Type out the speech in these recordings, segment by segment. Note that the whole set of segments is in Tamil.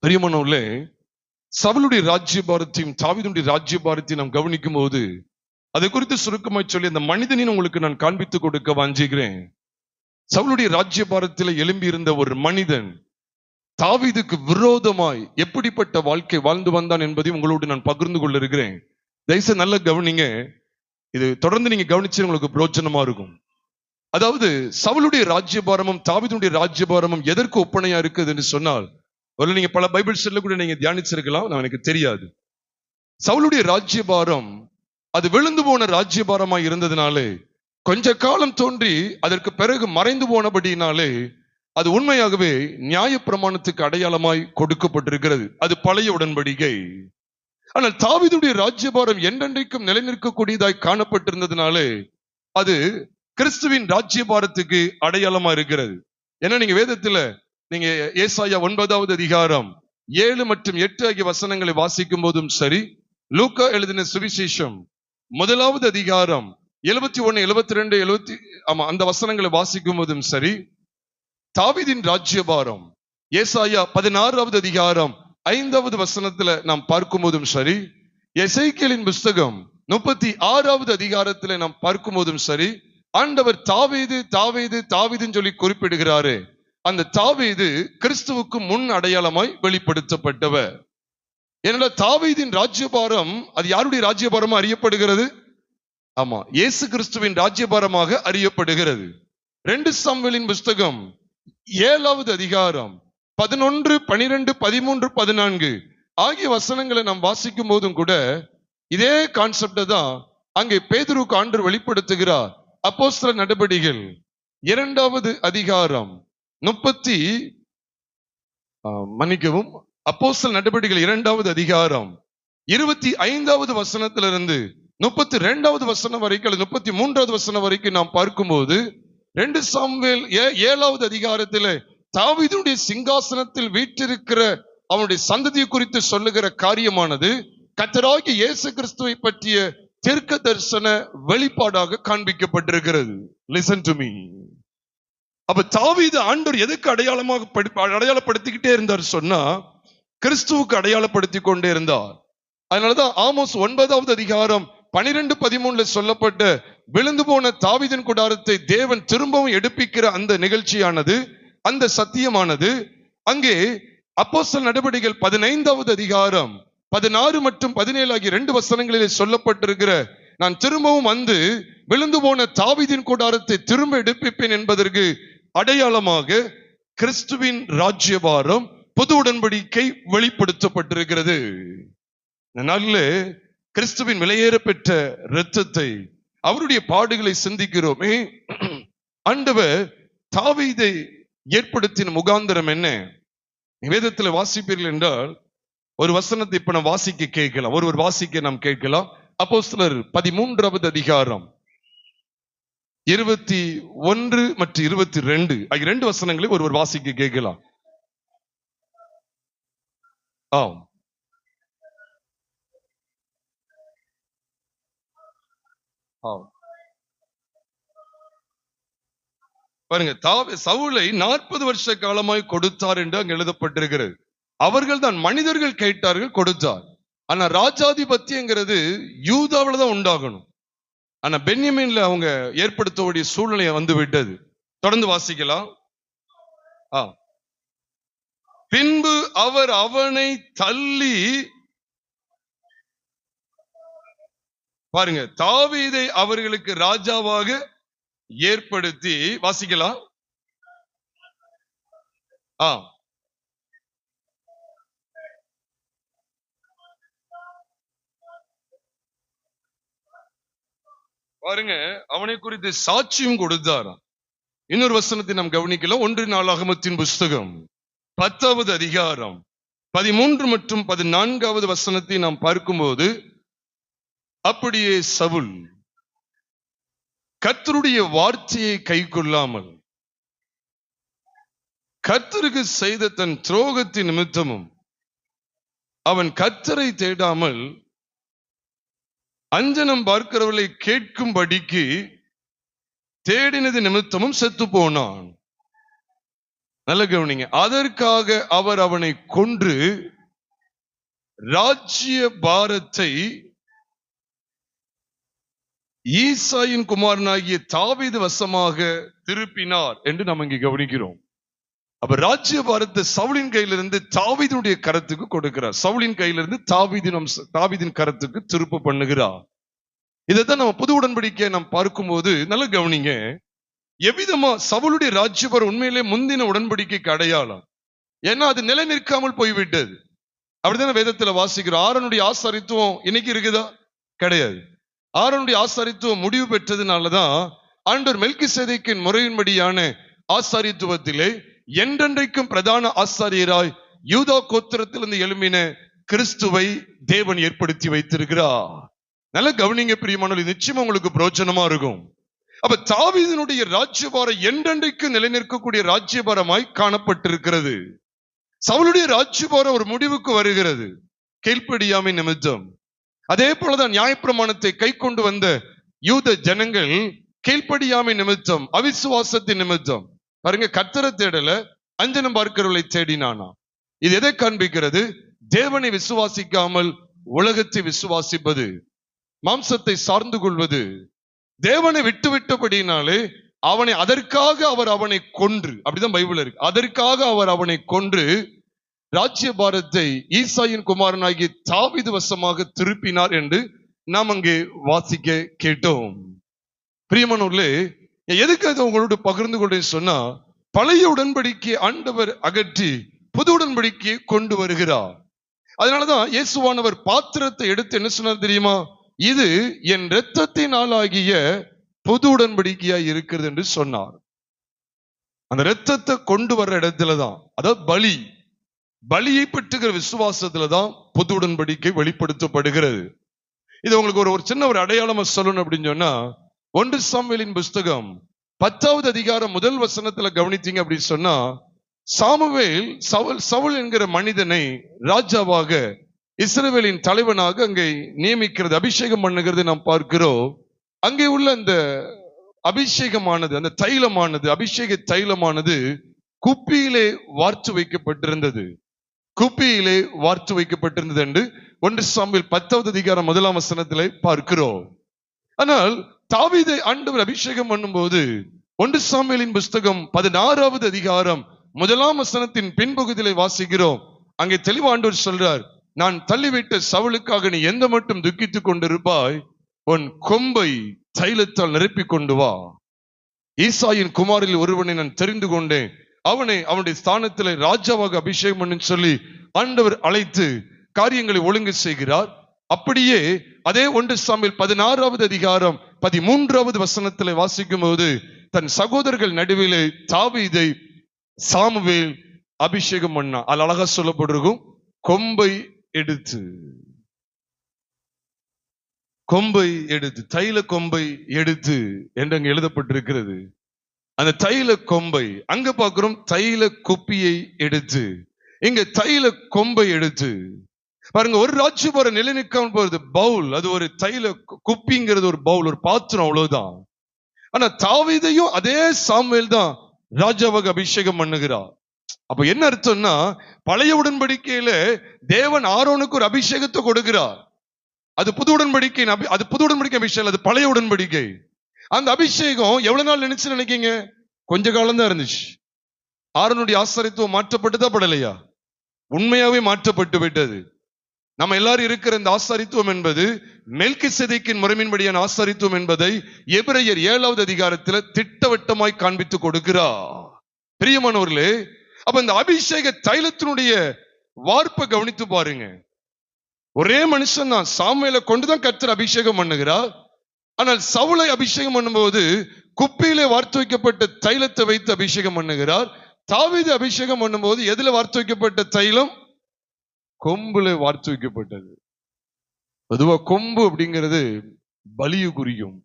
பிரியமானவர்களே, சவுலுடைய ராஜ்யபாரத்தையும் தாவீதுடைய ராஜ்யபாரத்தையும் நாம் கவனிக்கும் போது அதை குறித்து சுருக்கமாய் சொல்லி அந்த மனிதனின் உங்களுக்கு நான் காண்பித்துக் கொடுக்க வாஞ்சுகிறேன். சவுலுடைய ராஜ்யபாரத்தில் எழும்பி இருந்த ஒரு மனிதன் தாவீதுக்கு விரோதமாய் எப்படிப்பட்ட வாழ்க்கை வாழ்ந்து வந்தான் என்பதை உங்களோடு நான் பகிர்ந்து கொள்ள இருக்கிறேன். தயவுசெய்து நல்ல கவனிங்க. இது தொடர்ந்து நீங்க கவனிச்சு உங்களுக்கு பிரோஜனமா இருக்கும். அதாவது சவுலுடைய ராஜ்யபாரமும் தாவீதுடைய ராஜ்யபாரமும் எதற்கு ஒப்பனையா இருக்குது என்று சொன்னால், ஒரு நீங்க பல பைபிள் ஸ்டடில கூட நீங்க தியானிச்சிருக்கலாம், எனக்கு தெரியாது. சவுலுடைய ராஜ்யபாரம் அது விழுந்து போன ராஜ்யபாரமா இருந்ததுனாலே, கொஞ்ச காலம் தோன்றி அதற்கு பிறகு மறைந்து போனபடினாலே அது உண்மையாகவே நியாய பிரமாணத்துக்கு அடையாளமாய் கொடுக்கப்பட்டிருக்கிறது. அது பழைய உடன்படிக்கை. ஆனால் தாவீதுடைய ராஜ்யபாரம் என்றென்றைக்கும் நிலைநிற்கக்கூடியதாய் காணப்பட்டிருந்ததுனாலே அது கிறிஸ்துவின் ராஜ்யபாரத்துக்கு அடையாளமா இருக்கிறது. ஏன்னா நீங்க வேதத்துல நீங்க ஏசாயா 9வது அதிகாரம் 7 மற்றும் 8 ஆகிய வசனங்களை வாசிக்கும் போதும் சரி, லூக்கா எழுதின சுவிசேஷம் 1வது அதிகாரம் 71, 72, அந்த வசனங்களை வாசிக்கும் போதும் சரி, தாவீதின் ராஜ்யபாரம் ஏசாயா 16வது அதிகாரம் 5வது வசனத்துல நாம் பார்க்கும் போதும் சரி, எசேக்கியேலின் புஸ்தகம் 36வது அதிகாரத்துல நாம் பார்க்கும் போதும் சரி, ஆண்டவர் தாவீது தாவீது தாவீதுன்னு சொல்லி குறிப்பிடுகிறாரு. அந்த தாவீது கிறிஸ்துவுக்கு முன் அடையாளமாய் வெளிப்படுத்தப்பட்டவர். ஏன்னா தாவீதின் ராஜ்யபாரம் அது யாருடைய ராஜ்யபாரமா அறியப்படுகிறது? ஆமா, இயேசு கிறிஸ்துவின் ராஜ்யபாரமாக அறியப்படுகிறது. 2 சாமுவேலின் புஸ்தகம் 7வது அதிகாரம் 11, 12, 13, 14 ஆகிய வசனங்களை நாம் வாசிக்கும் போதும் கூட இதே கான்செப்ட தான் அங்கே பேதுருக்கு ஆண்டவர் வெளிப்படுத்துகிறார். அப்போஸ்தலர் நடபடிகள் 2வது அதிகாரம் அப்போஸ்தலர் நடபடிகள் 2வது அதிகாரம் 25வது வசனத்திலிருந்து 32வது வசனம் வரைக்கும் அல்லது 33வது வசனம் வரைக்கும் நாம் பார்க்கும்போது 2 சாமுவேல் 7வது அதிகாரத்தில் தாவீதுடைய சிங்காசனத்தில் வீற்றிருக்கிற அவனுடைய சந்ததியை குறித்து சொல்லுகிற காரியமானது கர்த்தராகிய இயேசு கிறிஸ்துவை பற்றிய தீர்க்க தரிசன வெளிப்பாடாக காண்பிக்கப்பட்டிருக்கிறது. Listen to me. அப்ப தாவீது ஆண்டவர் எதுக்கு அடையாளப்படுத்திக்கிட்டே இருந்தார் சொன்னா, கிறிஸ்துவுக்கு அடையாளப்படுத்தி கொண்டே இருந்தார். அதனாலதான் ஆமோஸ் 9வது அதிகாரம் 12, 13 சொல்லப்பட்ட விழுந்து போன தாவீதின் கூடாரத்தை தேவன் திரும்பவும் எடுப்பிக்கிற அந்த நிகழ்ச்சியானது, அந்த சத்தியமானது அங்கே அப்போஸ்தலர் நடபடிகள் 15வது அதிகாரம் 16 மற்றும் 17 ஆகிய 2 வசனங்களிலே சொல்லப்பட்டிருக்கிற, நான் திரும்பவும் வந்து விழுந்து போன தாவீதின் கூடாரத்தை திரும்ப எடுப்பிப்பேன் என்பதற்கு அடையாளமாக கிறிஸ்துவின் ராஜ்யபாரம் புது உடன்படிக்கை வெளிப்படுத்தப்பட்டிருக்கிறது. நல்ல கிறிஸ்துவின் விலையேற பெற்ற இரத்தத்தை, அவருடைய பாடுகளை சிந்திக்கிறோமே. ஆண்டவர் தாவீதை ஏற்படுத்தின முகாந்திரம் என்ன? வேதத்தில் வாசிப்பீர்கள் என்றால் ஒரு வசனத்தை இப்ப நாம் வாசிக்க கேட்கலாம், ஒரு வாசிக்க நாம் கேட்கலாம். அப்போஸ்தலர் 13வது அதிகாரம் 21 மற்றும் 22 ஆகிய 2 வசனங்களை ஒருவர் வாசிக்க கேட்கலாம். பாருங்க, சவுலை 40 வருஷ காலமாய் கொடுத்தார் என்று அங்கு எழுதப்பட்டிருக்கிறது. அவர்கள் தான் மனிதர்கள் கேட்டார்கள், கொடுத்தார். ஆனா ராஜாதிபத்தியங்கிறது யூதாவில தான் உண்டாகணும். ஆனா பென்யமீன்ல அவங்க ஏற்படுத்தக்கூடிய சூழ்நிலை வந்து விட்டது. தொடர்ந்து வாசிக்கலாம். பின்பு அவர் அவனை தள்ளி, பாருங்க, தாவீதை அவர்களுக்கு ராஜாவாக ஏற்படுத்தி, வாசிக்கலாம். பாருங்க, அவனை குறித்து சாட்சியும் கொடுத்தாராம். இன்னொரு வசனத்தை நாம் கவனிக்கலாம். 1 நாளாகமத்தின் புஸ்தகம் 10வது அதிகாரம் 13 மற்றும் 14வது வசனத்தை நாம் பார்க்கும்போது, அப்படியே சவுல் கர்த்தருடைய வார்த்தையை கைக்கொள்ளாமல் கர்த்தருக்கு செய்த தன் துரோகத்தின் நிமித்தமும் அவன் கர்த்தரை தேடாமல் அஞ்சனம் பார்க்கிறவர்களை கேட்கும்படிக்கு தேடினது நிமித்தமும் செத்து போனான். நல்ல கவனிங்க. அதற்காக அவர் அவனை கொன்று ராஜ்ய பாரத்தை ஈசாயின் குமாரனாகிய தாவீது வசமாக திருப்பினார் என்று நாம் இங்கே கவனிக்கிறோம். அப்ப ராஜ்ய பாரத்தை சவுலின் கையிலிருந்து தாவீதுடைய கரத்துக்கு கொடுக்கிறார். சவுலின் கையிலிருந்து தாவீதின் கரத்துக்கு திருப்பு பண்ணுகிறார். இதைத்தான் நம்ம புது உடன்படிக்கை நாம் பார்க்கும்போது நல்ல கவனிங்க. எவ்விதமா சவுலுடைய ராஜ்யபாரம் உண்மையிலே முந்தின உடன்படிக்கைக்கு அடையாளம். ஏன்னா அது நிலை நிற்காமல் போய்விட்டது. அப்படித்தானே வேதத்துல வாசிக்கிறோம். ஆரோனுடைய ஆசாரித்துவம் இன்னைக்கு இருக்குதா? கிடையாது. ஆரோனுடைய ஆசாரித்துவம் முடிவு பெற்றதுனாலதான் ஆண்டவர் மெல்கிசேதேக்கின் முறையின்படியான ஆசாரித்துவத்திலே என்றென்றைக்கும் பிரதான ஆசாரியராய் யூதா கோத்திரத்திலிருந்து எழும்பின கிறிஸ்துவை தேவன் ஏற்படுத்தி வைத்திருக்கிறார். நல்ல கவனிங்க பிரியமானவர்களே, நிச்சயமா உங்களுக்கு பிரோஜனமா இருக்கும். அப்ப தாவீதினுடைய ராஜ்யபாரம் என்றென்றைக்கு நிலைநிற்கக்கூடிய ராஜ்யபாரமாய் காணப்பட்டிருக்கிறது. சவுலுடைய ராஜ்யபாரம் ஒரு முடிவுக்கு வருகிறது கீழ்ப்படியாமை நிமித்தம். அதே போலதான் நியாயப்பிரமாணத்தை கை கொண்டு வந்த யூத ஜனங்கள் கீழ்ப்படியாமை நிமித்தம், அவிசுவாசத்தின் நிமித்தம் பாருங்க, கர்த்தரை தேடல, அஞ்சனம் பார்க்கிறவர்களை தேடினானா. இது எதை காண்பிக்கிறது? தேவனை விசுவாசிக்காமல் உலகத்தை விசுவாசிப்பது, மாம்சத்தை சார்ந்து கொள்வது. தேவனை விட்டுவிட்டபடினாலே அதற்காக அவர் அவனை கொன்று, அப்படிதான் பைபிள் இருக்கு, அதற்காக அவர் அவனை கொன்று ராஜ்ய பாரத்தை ஈசாயின் குமாரனாகிய தாவீது வசமாக திருப்பினார் என்று நாம் அங்கே வாசிக்க கேட்டோம். பிரியமானவர்களே, எதுக்கு அதை உங்களோடு பகிர்ந்து கொண்டே சொன்னா, பழைய உடன்படிக்கையை ஆண்டவர் அகற்றி புது உடன்படிக்கையை கொண்டு வருகிறார். அதனாலதான் இயேசுவானவர் பாத்திரத்தை எடுத்து என்ன சொன்னார் தெரியுமா? இது என் இரத்தத்தினால் ஆகிய புது உடன்படிக்கையாய் இருக்கிறது என்று சொன்னார். அந்த இரத்தத்தை கொண்டு வர்ற இடத்துலதான், அதாவது பலியை பெற்றுகிற விசுவாசத்துலதான் புது உடன்படிக்கை வெளிப்படுத்தப்படுகிறது. இது உங்களுக்கு ஒரு சின்ன ஒரு அடையாளமா சொல்லணும் அப்படின்னு சொன்னா, 1 சாமுவேலின் புஸ்தகம் 10வது அதிகாரம் 1 வசனத்துல கவனித்தீங்க அப்படின்னு சொன்னா, சாமுவேல் சவுல் என்கிற மனிதனை ராஜாவாக, இஸ்ரவேலின் தலைவனாக அங்கே நியமிக்கிறது, அபிஷேகம் பண்ணுகிறது நாம் பார்க்கிறோம். அங்கே உள்ள அந்த அபிஷேகமானது, அந்த தைலமானது, அபிஷேக தைலமானது குப்பியிலே வார்த்து வைக்கப்பட்டிருந்தது. குப்பியிலே வார்த்து வைக்கப்பட்டிருந்தது என்று 1 சாமுவேல் 10வது அதிகாரம் 1ஆம் வசனத்திலே பார்க்கிறோம். ஆனால் தாவீதை ஆண்டவர் அபிஷேகம் பண்ணும்போது 1 சாமுவேலின் புஸ்தகம் 16வது அதிகாரம் 1ஆம் வசனத்தின் பின்பகுதியிலே வாசிக்கிறோம். அங்கே தெளிவா ஆண்டவர் சொல்றார், நான் தள்ளிவிட்ட சவுலுக்காக நீ எந்த மட்டும் துக்கித்துக் கொண்டிருப்பாய், உன் கொம்பை தைலத்தால் நிரப்பி கொண்டு வா. ஈசாயின் குமாரில் ஒருவனை நான் தெரிந்து கொண்டேன், அவனுடைய ஸ்தானத்திலே ராஜாவாக அபிஷேகம் பண்ணு சொல்லி ஆண்டவர் அழைத்து காரியங்களை ஒழுங்கு செய்கிறார். அப்படியே அதே 1 சாமுவேல் 16வது அதிகாரம் 13வது வசனத்திலே வாசிக்கும் போது, தன் சகோதரர்கள் நடுவிலே தாவீதை சாமுவேல் அபிஷேகம் பண்ணா. அது அழகா சொல்லப்பட்டிருக்கும், கொம்பை எடுத்து தைல கொம்பை எடுத்து என்று அங்க எழுதப்பட்டிருக்கிறது. அந்த தைல கொம்பை அங்க பார்க்கிறோம், தைல குப்பியை எடுத்து, இங்க தைல கொம்பை எடுத்து. பாருங்க, ஒரு ராஜ்யபாரம் நிலை நிற்காமல் போறது பவுல், அது ஒரு தைல குப்பிங்கிறது ஒரு பவுல், ஒரு பாத்திரம், அவ்வளவுதான். ஆனா தாவீதையும் அதே சாமுவேல் தான் ராஜாவாக அபிஷேகம் பண்ணுகிறார். அப்ப என்ன அர்த்தம்னா, பழைய உடன்படிக்கையில தேவன் ஆரோனுக்கு ஒரு அபிஷேகத்தை கொடுக்கிறார். அது புது உடன்படிக்கை, அது புது உடன்படிக்கை அபிஷேகம், அது பழைய உடன்படிக்கை. அந்த அபிஷேகம் எவ்வளவு நாள் நினைச்சு நினைக்கீங்க? கொஞ்ச காலம் தான் இருந்துச்சு. ஆரோனுடைய ஆசாரித்துவம் மாற்றப்பட்டுதா படலையா? உண்மையாவே மாற்றப்பட்டு விட்டது. நம்ம எல்லாரும் இருக்கிற இந்த ஆசாரித்துவம் என்பது மெல்கிசேதேக்கின் முறைமையின்படியான ஆசாரித்துவம் என்பதை எபிரேயர் 7வது அதிகாரத்தில் திட்டவட்டமாய் காண்பித்து கொடுக்கிறார். பிரியமானவர்களே, அப்ப இந்த அபிஷேக தைலத்தினுடைய வார்ப்பை கவனித்து பாருங்க. ஒரே மனுஷன் தான், சாமுவேலை கொண்டுதான் கர்த்தர் அபிஷேகம் பண்ணுகிறார். ஆனால் சவுலை அபிஷேகம் பண்ணும்போது குப்பியிலே வார்த்து வைக்கப்பட்ட தைலத்தை வைத்து அபிஷேகம் பண்ணுகிறார். தாவீது அபிஷேகம் பண்ணும்போது எதுல வார்த்து வைக்கப்பட்ட தைலம்? கொம்புல வார்த்து வைக்கப்பட்டது. பொதுவா கொம்பு அப்படிங்கிறது பலியை குறிக்கும்.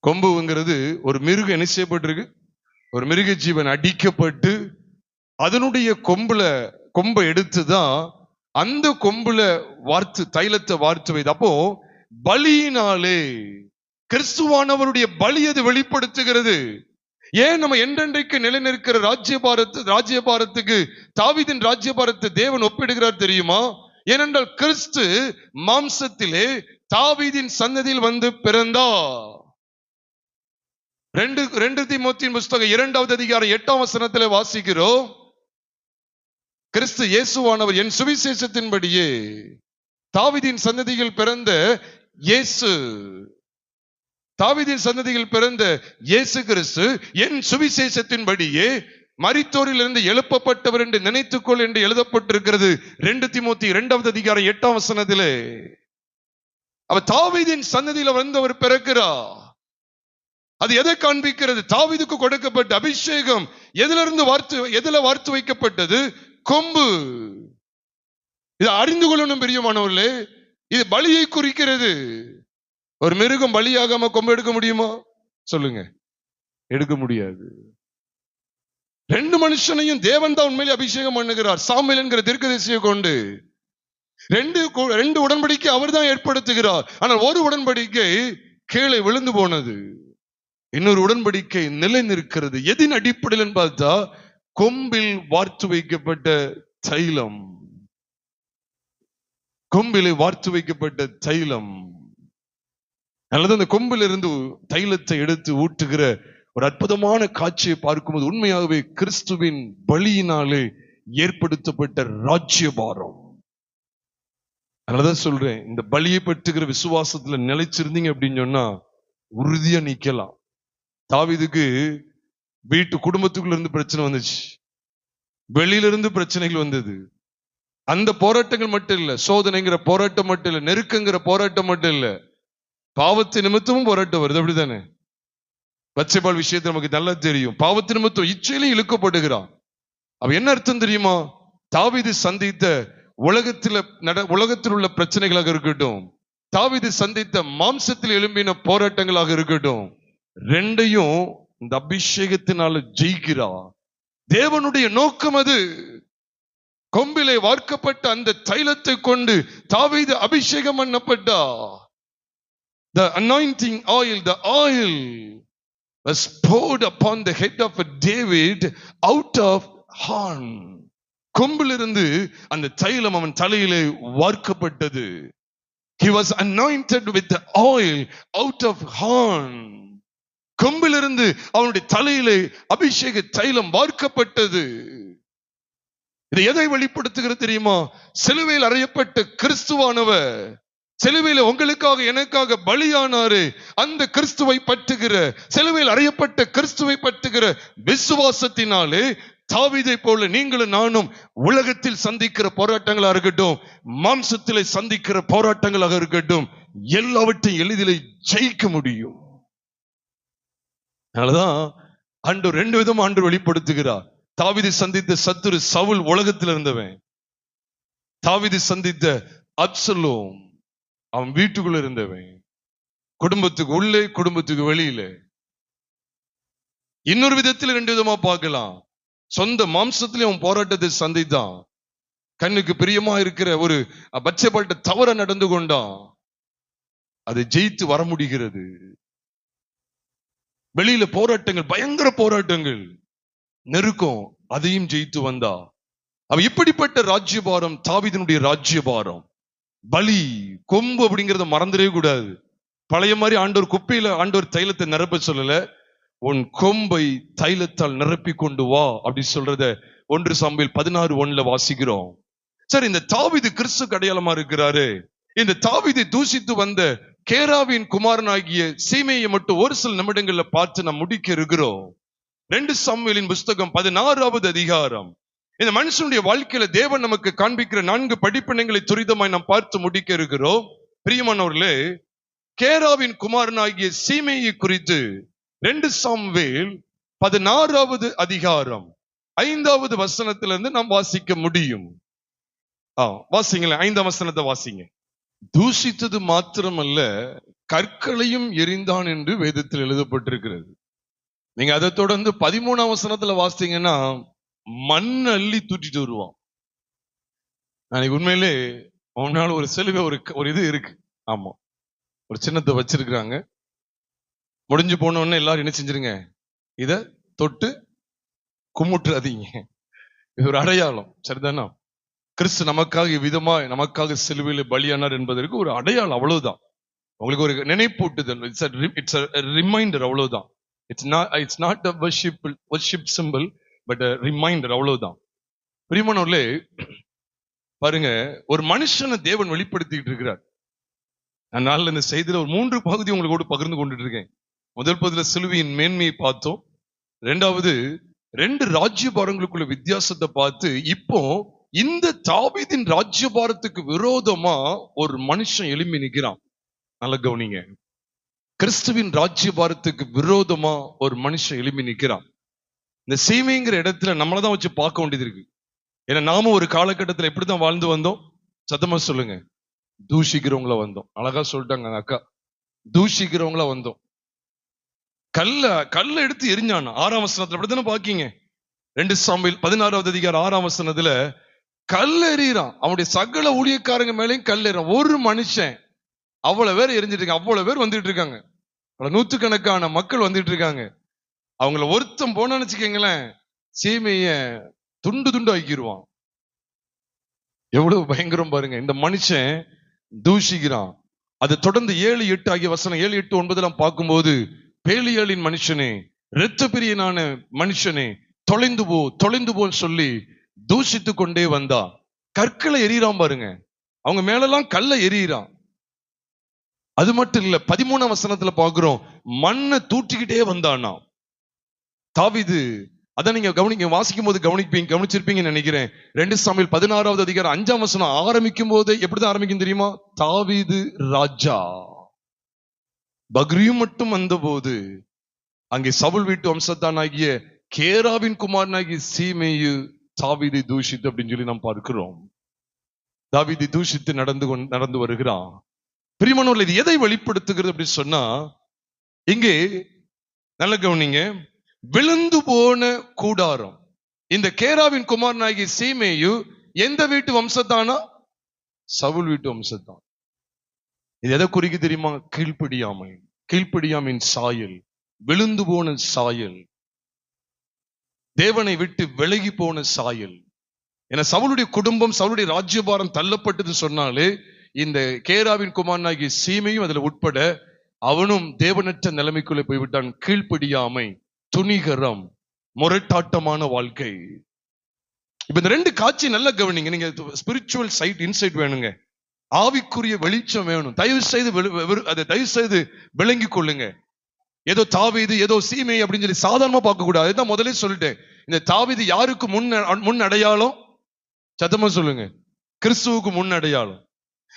கொம்புங்கிறது ஒரு மிருகம் என்ன செய்யப்பட்டிருக்கு, ஒரு மிருக ஜீவன் அடிக்கப்பட்டு அதனுடைய கொம்பை எடுத்துதான் அந்த கொம்புல வார்த்து தைலத்தை வார்த்து வைத்து. அப்போ பலியினாலே கிறிஸ்துவானவருடைய பலி அது வெளிப்படுத்துகிறது. ஏன் நம்ம என்றென்றைக்கு நிலைநிற்கிற ராஜ்யபாரத்துக்கு தாவீதின் ராஜ்யபாரத்தை தேவன் ஒப்பிடுகிறார் தெரியுமா? ஏனென்றால் கிறிஸ்து மாம்சத்திலே தாவீதின் சன்னதியில் வந்து பிறந்தார். 2 தீமோத்தேயுவின் புஸ்தகம் 2வது அதிகாரம் 8ஆம் வசனத்திலே வாசிக்கிறோம், கிறிஸ்து இயேசுவானவர் என் சுவிசேஷத்தின்படியே தாவீதின் சன்னதியில் பிறந்த இயேசு, தாவீதின் சன்னதியில் பிறந்த இயேசு கிறிஸ்து என் சுவிசேஷத்தின்படியே மரித்தோரிலிருந்து எழுப்பப்பட்டவர் என்று நினைத்துக்கொள் என்று எழுதப்பட்டிருக்கிறது 2 தீமோத்தேயு 2வது அதிகாரம் 8ஆம் வசனத்திலே. அவர் தாவீதின் சன்னதியில வந்தவர் பிறக்கிறார். அது எதை காண்பிக்கிறது? தாவீதுக்கு கொடுக்கப்பட்ட அபிஷேகம் எதுல வார்த்து வைக்கப்பட்டது? கொம்பு. இதை அறிந்து கொள்ளணும் பிரியமானவர்களே. இது பலியை குறிக்கிறது. ஒரு மிருகம் பலியாகாம கொம்பு எடுக்க முடியுமா? சொல்லுங்க, எடுக்க முடியாது. 2 மனுஷனையும் தேவன் தான் உண்மையிலே அபிஷேகம் பண்ணுகிறார். சாமுவேல் என்கிற தீர்க்கதரிசியை கொண்டு 2 உடன்படிக்கை அவர் தான் ஏற்படுத்துகிறார். ஆனால் ஒரு உடன்படிக்கை கீழே விழுந்து போனது, இன்னொரு உடன்படிக்கை நிலை நிற்கிறது. எதின் அடிப்படையில் பார்த்தா கொம்பில் வார்த்து வைக்கப்பட்ட தைலம், கொம்பிலே வார்த்து வைக்கப்பட்ட தைலம். அல்லது அந்த கொம்பில் இருந்து தைலத்தை எடுத்து ஊற்றுகிற ஒரு அற்புதமான காட்சியை பார்க்கும்போது உண்மையாகவே கிறிஸ்துவின் பலியினாலே ஏற்படுத்தப்பட்ட ராஜ்யபாரம். அதனாலதான் சொல்றேன், இந்த பலியை பற்றுகிற விசுவாசத்துல நிலைச்சிருந்தீங்க அப்படின்னு சொன்னா உறுதியா நிக்கலாம். தாவீதுக்கு வீட்டு குடும்பத்துக்குள்ள இருந்து பிரச்சனை வந்துச்சு, வெளியில இருந்து பிரச்சனைகள் வந்தது. அந்த போராட்டங்கள் மட்டும் இல்ல, சோதனைங்கிற போராட்டம் மட்டும் இல்ல, நெருக்கங்கிற போராட்டம் மட்டும் இல்ல, பாவத்து நிமித்தமும் போராட்டம் வருது. அப்படித்தானே? பச்சைபால் விஷயத்தை நமக்கு நல்லா தெரியும். பாவத்து நிமித்தம் இச்சையிலும் இழுக்கப்படுகிறான். அவ என்ன அர்த்தம் தெரியுமா? தாவீது சந்தித்த உலகத்தில் உள்ள பிரச்சனைகளாக இருக்கட்டும், தாவீது சந்தித்த மாம்சத்தில் எழும்பின போராட்டங்களாக இருக்கட்டும், 2ஐயும் இந்த அபிஷேகத்தினால ஜெயிக்கிறா. தேவனுடைய நோக்கம் அது. கொம்பிலே வார்க்கப்பட்ட அந்த தைலத்தை கொண்டு தாவீது அபிஷேகம் பண்ணப்பட்டா. The anointing oil, the oil was poured upon the head of David out of horn. கொம்பிலிருந்து அந்த தைலம் அவன் தலையிலே வார்க்கப்பட்டது. He was anointed with the oil out of horn. கொம்பிலிருந்து அவனுடைய தலையிலே அபிஷேக தைலம் வார்க்கப்பட்டது. இது எதை வெளிப்படுத்துகிறது தெரியுமா? சிலுவையில் அறையப்பட்ட கிறிஸ்துவானவர் சிலுவையில் உங்களுக்காக எனக்காக பலியானாரு. அந்த கிறிஸ்துவை பற்றுகிற, சிலுவையில் அறையப்பட்ட கிறிஸ்துவை பற்றுகிற விசுவாசத்தினாலே தாவீதை போல நீங்களும் நானும் உலகத்தில் சந்திக்கிற போராட்டங்களா இருக்கட்டும், மாம்சத்திலே சந்திக்கிற போராட்டங்களாக இருக்கட்டும், எல்லாவற்றையும் எளிதிலே ஜெயிக்க முடியும். அதனாலதான் ஆண்டவர் 2 விதம் ஆண்டவர் வெளிப்படுத்துகிறார். தாவீது சந்தித்த சத்துரு சவுல் உலகத்தில் இருந்தவன். தாவீது சந்தித்த அப்சலோம் அவன் வீட்டுக்குள்ள இருந்தவன், குடும்பத்துக்கு உள்ளே குடும்பத்துக்கு வெளியில. இன்னொரு விதத்தில் 2 விதமா பார்க்கலாம். சொந்த மாம்சத்திலே அவன் போராட்டத்தை சந்தித்தான். கண்ணுக்கு பிரியமா இருக்கிற ஒரு பச்சைபால்ட்ட தவற நடந்து கொண்டான். அதை ஜெயித்து வர முடிகிறது. வெளியில போராட்டங்கள், பயங்கர போராட்டங்கள், நெருக்கம், அதையும் ஜெயித்து வந்தா. அவ இப்படிப்பட்ட ராஜ்யபாரம் தாவீதினுடைய ராஜ்யபாரம். பலி கொம்பு அப்படிங்கறத மறந்துடவே கூடாது. பழைய மாதிரி ஆண்டவர் குப்பையில ஆண்டவர் தைலத்தை நிரப்ப சொல்லல, உன் கொம்பை தைலத்தால் நிரப்பி கொண்டு வா அப்படி சொல்றத 1 சாமுவேல் 16:1 வாசிக்கிறோம். சரி, இந்த தாவீது கிறிஸ்துக்கு அடையாளமா இருக்கிறாரு. இந்த தாவீதை தூசித்து வந்த கேராவின் குமாரனாகிய சீமேயை மட்டும் ஒரு சில நிமிடங்கள்ல பார்த்து நாம் முடிக்க இருக்கிறோம். 2 சாமுவேலின் புஸ்தகம் 16வது அதிகாரம். இந்த மனுஷனுடைய வாழ்க்கையில தேவன் நமக்கு காண்பிக்கிற 4 படிப்பினைகளை துரிதமாய் நாம் பார்த்து முடிக்க இருக்கிறோம். பிரியமானவர்களே, கேராவின் குமாரனாகிய சீமேயை குறித்து 2 சாமுவேல் 16வது அதிகாரம் 5வது வசனத்திலிருந்து நாம் வாசிக்க முடியும். வாசிங்களேன், 5ஆம் வசனத்தை வாசிங்க. தூஷித்தது மாத்திரமல்ல, கற்களையும் எரிந்தான் என்று வேதத்தில் எழுதப்பட்டிருக்கிறது. நீங்க அதை தொடர்ந்து 13ஆம் வசனத்துல வாசித்தீங்கன்னா மண் அள்ளி தூட்டிட்டு வருவான். நாளைக்கு உண்மையிலே உன்னால ஒரு செலுவை ஒரு இது இருக்கு. ஆமா, ஒரு சின்னத்தை வச்சிருக்கிறாங்க. முடிஞ்சு போன உடனே எல்லாரும் என்ன செஞ்சிருங்க, இத தொட்டு கும்பிட்டுறாதீங்க. இது ஒரு அடையாளம், சரிதானா? கிறிஸ்து நமக்காக நமக்காக சிலுவையில் பலியானார் என்பதற்கு ஒரு அடையாளம், அவ்வளவுதான். உங்களுக்கு ஒரு நினைப்பூட்டுதல், இட்ஸ் ரிமைண்டர், அவ்வளவுதான். It's not a worship symbol, but reminder, அவ்வளவுதான். பிரியமானவர்களே, பாருங்க, ஒரு மனுஷனை தேவன் வெளிப்படுத்திட்டு இருக்கிறார். அதனால இந்த செய்தியில ஒரு 3 பகுதி உங்களோடு பகிர்ந்து கொண்டுட்டு இருக்கேன். முதல் பகுதியில சிலுவையின் மேன்மையை பார்த்தோம். 2வது 2 ராஜ்யபாரங்களுக்குள்ள வித்தியாசத்தை பார்த்து, இப்போ இந்த தாவீதின் ராஜ்யபாரத்துக்கு விரோதமா ஒரு மனுஷன் எழும்பி நிற்கிறான். நல்ல கவனிங்க, கிறிஸ்துவின் ராஜ்யபாரத்துக்கு விரோதமா ஒரு மனுஷன் எழும்பி நிற்கிறான். இந்த சீமைங்கிற இடத்துல நம்மளதான் வச்சு பார்க்க வேண்டியது இருக்கு. ஏன்னா நாம ஒரு காலகட்டத்தில் எப்படிதான் வாழ்ந்து வந்தோம்? சத்தமா சொல்லுங்க. தூஷிக்கிறவங்கள வந்தோம். அழகா சொல்லிட்டாங்க அக்கா, தூஷிக்கிறவங்கள வந்தோம். கல்ல எடுத்து எரிஞ்சானா 6ஆம் வசனத்துல அப்படித்தானே பாக்கீங்க. 2 சாமுவேல் 16வது அதிகாரம் 6ஆம் வசனத்துல கல் எறிகிறான். அவனுடைய சகல ஊழியக்காரங்க மேலேயும் கல் எறிறான். ஒரு மனுஷன் அவ்வளவு பேர் எரிஞ்சிட்டு இருக்காங்க. அவ்வளவு பேர் வந்துட்டு இருக்காங்க. நூற்றுக்கணக்கான மக்கள் வந்துட்டு இருக்காங்க. அவங்கள ஒருத்தம் போனான்னு வச்சுக்கீங்களேன், சீமைய துண்டு துண்டு ஆக்கிடுவான். எவ்வளவு பயங்கரம் பாருங்க. இந்த மனுஷன் தூஷிக்கிறான். அது தொடர்ந்து 7, 8 ஆகிய வசனம் 7, 8, 9 பார்க்கும்போது, பேலியலின் மனுஷனே, இரத்த பிரியனான மனுஷனே, தொலைந்து போ சொல்லி தூஷித்து கொண்டே வந்தா. கற்களை எறிகிறான் பாருங்க. அவங்க மேலெல்லாம் கல்ல எறிகிறான். அது மட்டும் இல்ல, 13ஆம் வசனத்துல பாக்குறோம், மண்ணை தூற்றிக்கிட்டே வந்தானா தாவீது. அதான் நீங்க வாசிக்கும் போது கவனிச்சிருப்பீங்கன்னு நினைக்கிறேன். 2 சாமுவேல் 16வது அதிகாரம் 5ஆம் வசனம் ஆரம்பிக்கும் போது எப்படிதான் ஆரம்பிக்கும் தெரியுமா? தாவீது ராஜா. பக்ரியும் மட்டும் வந்த போது அங்கே சவுல் வீட்டு வம்சத்தான் ஆகிய கேராவின் குமாரனாகிய சீமேயு தாவீதை தூஷித்து அப்படின்னு சொல்லி நாம் பார்க்கிறோம். தாவீதை தூஷித்து நடந்து வருகிறான். பிரியமானவர்களே, இது எதை வெளிப்படுத்துகிறது அப்படின்னு சொன்னா, இங்கே நல்ல கவனிங்க, விழுந்து போன கூடாரம். இந்த கேராவின் குமாரனாகிய சீமேயு எந்த வீட்டு வம்சத்தானா? சவுல் வீட்டு வம்சத்தான். இது எதை குறிக்கு தெரியுமா? கீழ்ப்படியாமையின் சாயல், விழுந்து போன சாயல், தேவனை விட்டு விலகி போன சாயல். ஏன்னா சவுளுடைய குடும்பம், சவுளுடைய ராஜ்யபாரம் தள்ளப்பட்டது சொன்னாலே, இந்த கேராவின் குமாரனாகிய சீமையும் அதுல உட்பட அவனும் தேவனற்ற நிலைமைக்குள்ளே போய்விட்டான். கீழ்ப்படியாமை, துணிகரம், முரட்டாட்டமான வாழ்க்கை. இப்ப இந்த 2 காட்சி நல்ல கவனிங்க. நீங்க ஸ்பிரிச்சுவல் சைட் இன்சைட் வேணுங்க, ஆவிக்குரிய வெளிச்சம் வேணும். தயவு செய்து விளங்கி கொள்ளுங்க. ஏதோ தாவீது ஏதோ சீமை அப்படின்னு சொல்லி சாதாரணமா பார்க்க கூடாது. அதுதான் முதலே சொல்லிட்டேன். இந்த தாவீது யாருக்கு முன் அடையாளம்? சத்தமா சொல்லுங்க. கிறிஸ்துவுக்கு முன் அடையாளம்.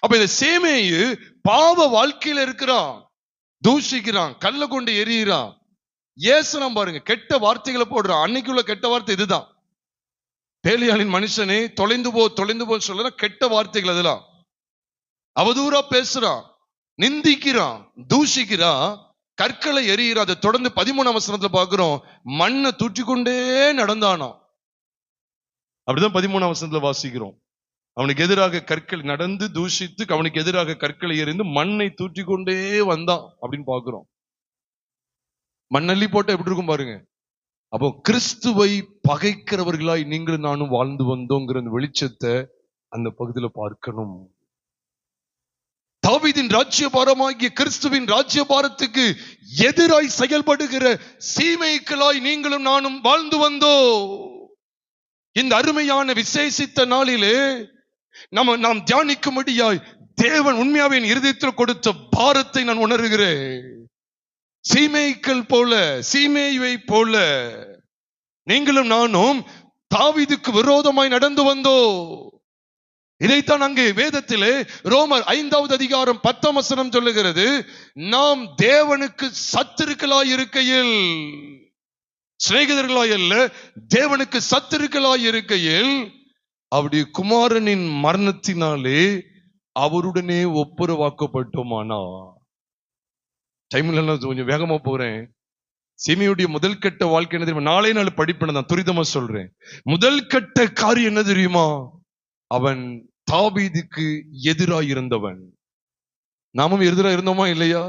அப்ப இந்த சீமையு பாவ வாழ்க்கையில இருக்கிறான், தூஷிக்கிறான், கல்ல கொண்டு எரியிறான், ஏசனம் பாருங்க, கெட்ட வார்த்தைகளை போடுறான். அன்னைக்குள்ள கெட்ட வார்த்தை இதுதான். பேலியாளின் மனுஷனே, தொலைந்து போ சொல்ல கெட்ட வார்த்தைகள் அதெல்லாம். அவதூறா பேசுறான், நிந்திக்கிறான், தூஷிக்கிறான், கற்களை எரியிறான். அதை தொடர்ந்து 13ஆம் வசனத்துல பாக்குறோம், மண்ணை தூற்றிக்கொண்டே நடந்தானோ. அப்படிதான் 13ஆம் வசனத்துல வாசிக்கிறோம். அவனுக்கு எதிராக கற்கள் நடந்து தூஷித்து, அவனுக்கு எதிராக கற்களை எறிந்து மண்ணை தூற்றிக்கொண்டே வந்தான் அப்படின்னு பாக்குறோம். மண்ணள்ளி போட்ட எப்படி இருக்கும் பாருங்க. அப்போ கிறிஸ்துவை பகைக்கிறவர்களாய் நீங்களும் நானும் வாழ்ந்து வந்தோங்கிற வெளிச்சத்தை அந்த பகுதியில பார்க்கணும். தாவீதின் ராஜ்யபாரமாகிய கிறிஸ்துவின் ராஜ்யபாரத்துக்கு எதிராய் செயல்படுகிற சீமைக்களாய் நீங்களும் நானும் வாழ்ந்து வந்தோ. இந்த அருமையான விசேஷித்த நாளிலே நாம் தியானிக்கும்படியாய் தேவன் உண்மையாவே என் இருதயத்தில் கொடுத்த பாரத்தை நான் உணர்கிறேன். சீமையை போல நீங்களும் நானும் தாவீதுக்கு விரோதமாய் நடந்து வந்தோ. இதைத்தான் அங்கே வேதத்திலே ரோமர் 5வது அதிகாரம் 10ஆம் வசனம் சொல்லுகிறது. நாம் தேவனுக்கு சத்துருக்களாய் இருக்கையில், சிநேகிதர்களாய் அல்ல, தேவனுக்கு சத்துருக்களாய் இருக்கையில் அவருடைய குமாரனின் மரணத்தினாலே அவருடனே ஒப்புரவாக்கப்பட்டோமானா. டைம்ல கொஞ்சம் வேகமா போறேன். சீமையுடைய முதல் கட்ட வாழ்க்கை என்ன தெரியுமா? நாளே நாள் படிப்பேன், நான் துரிதமா சொல்றேன். முதல் கட்ட காரியம் என்ன தெரியுமா? அவன் தாவீதுக்கு எதிராக இருந்தவன். நாமும் எதிராக இருந்தோமா இல்லையா?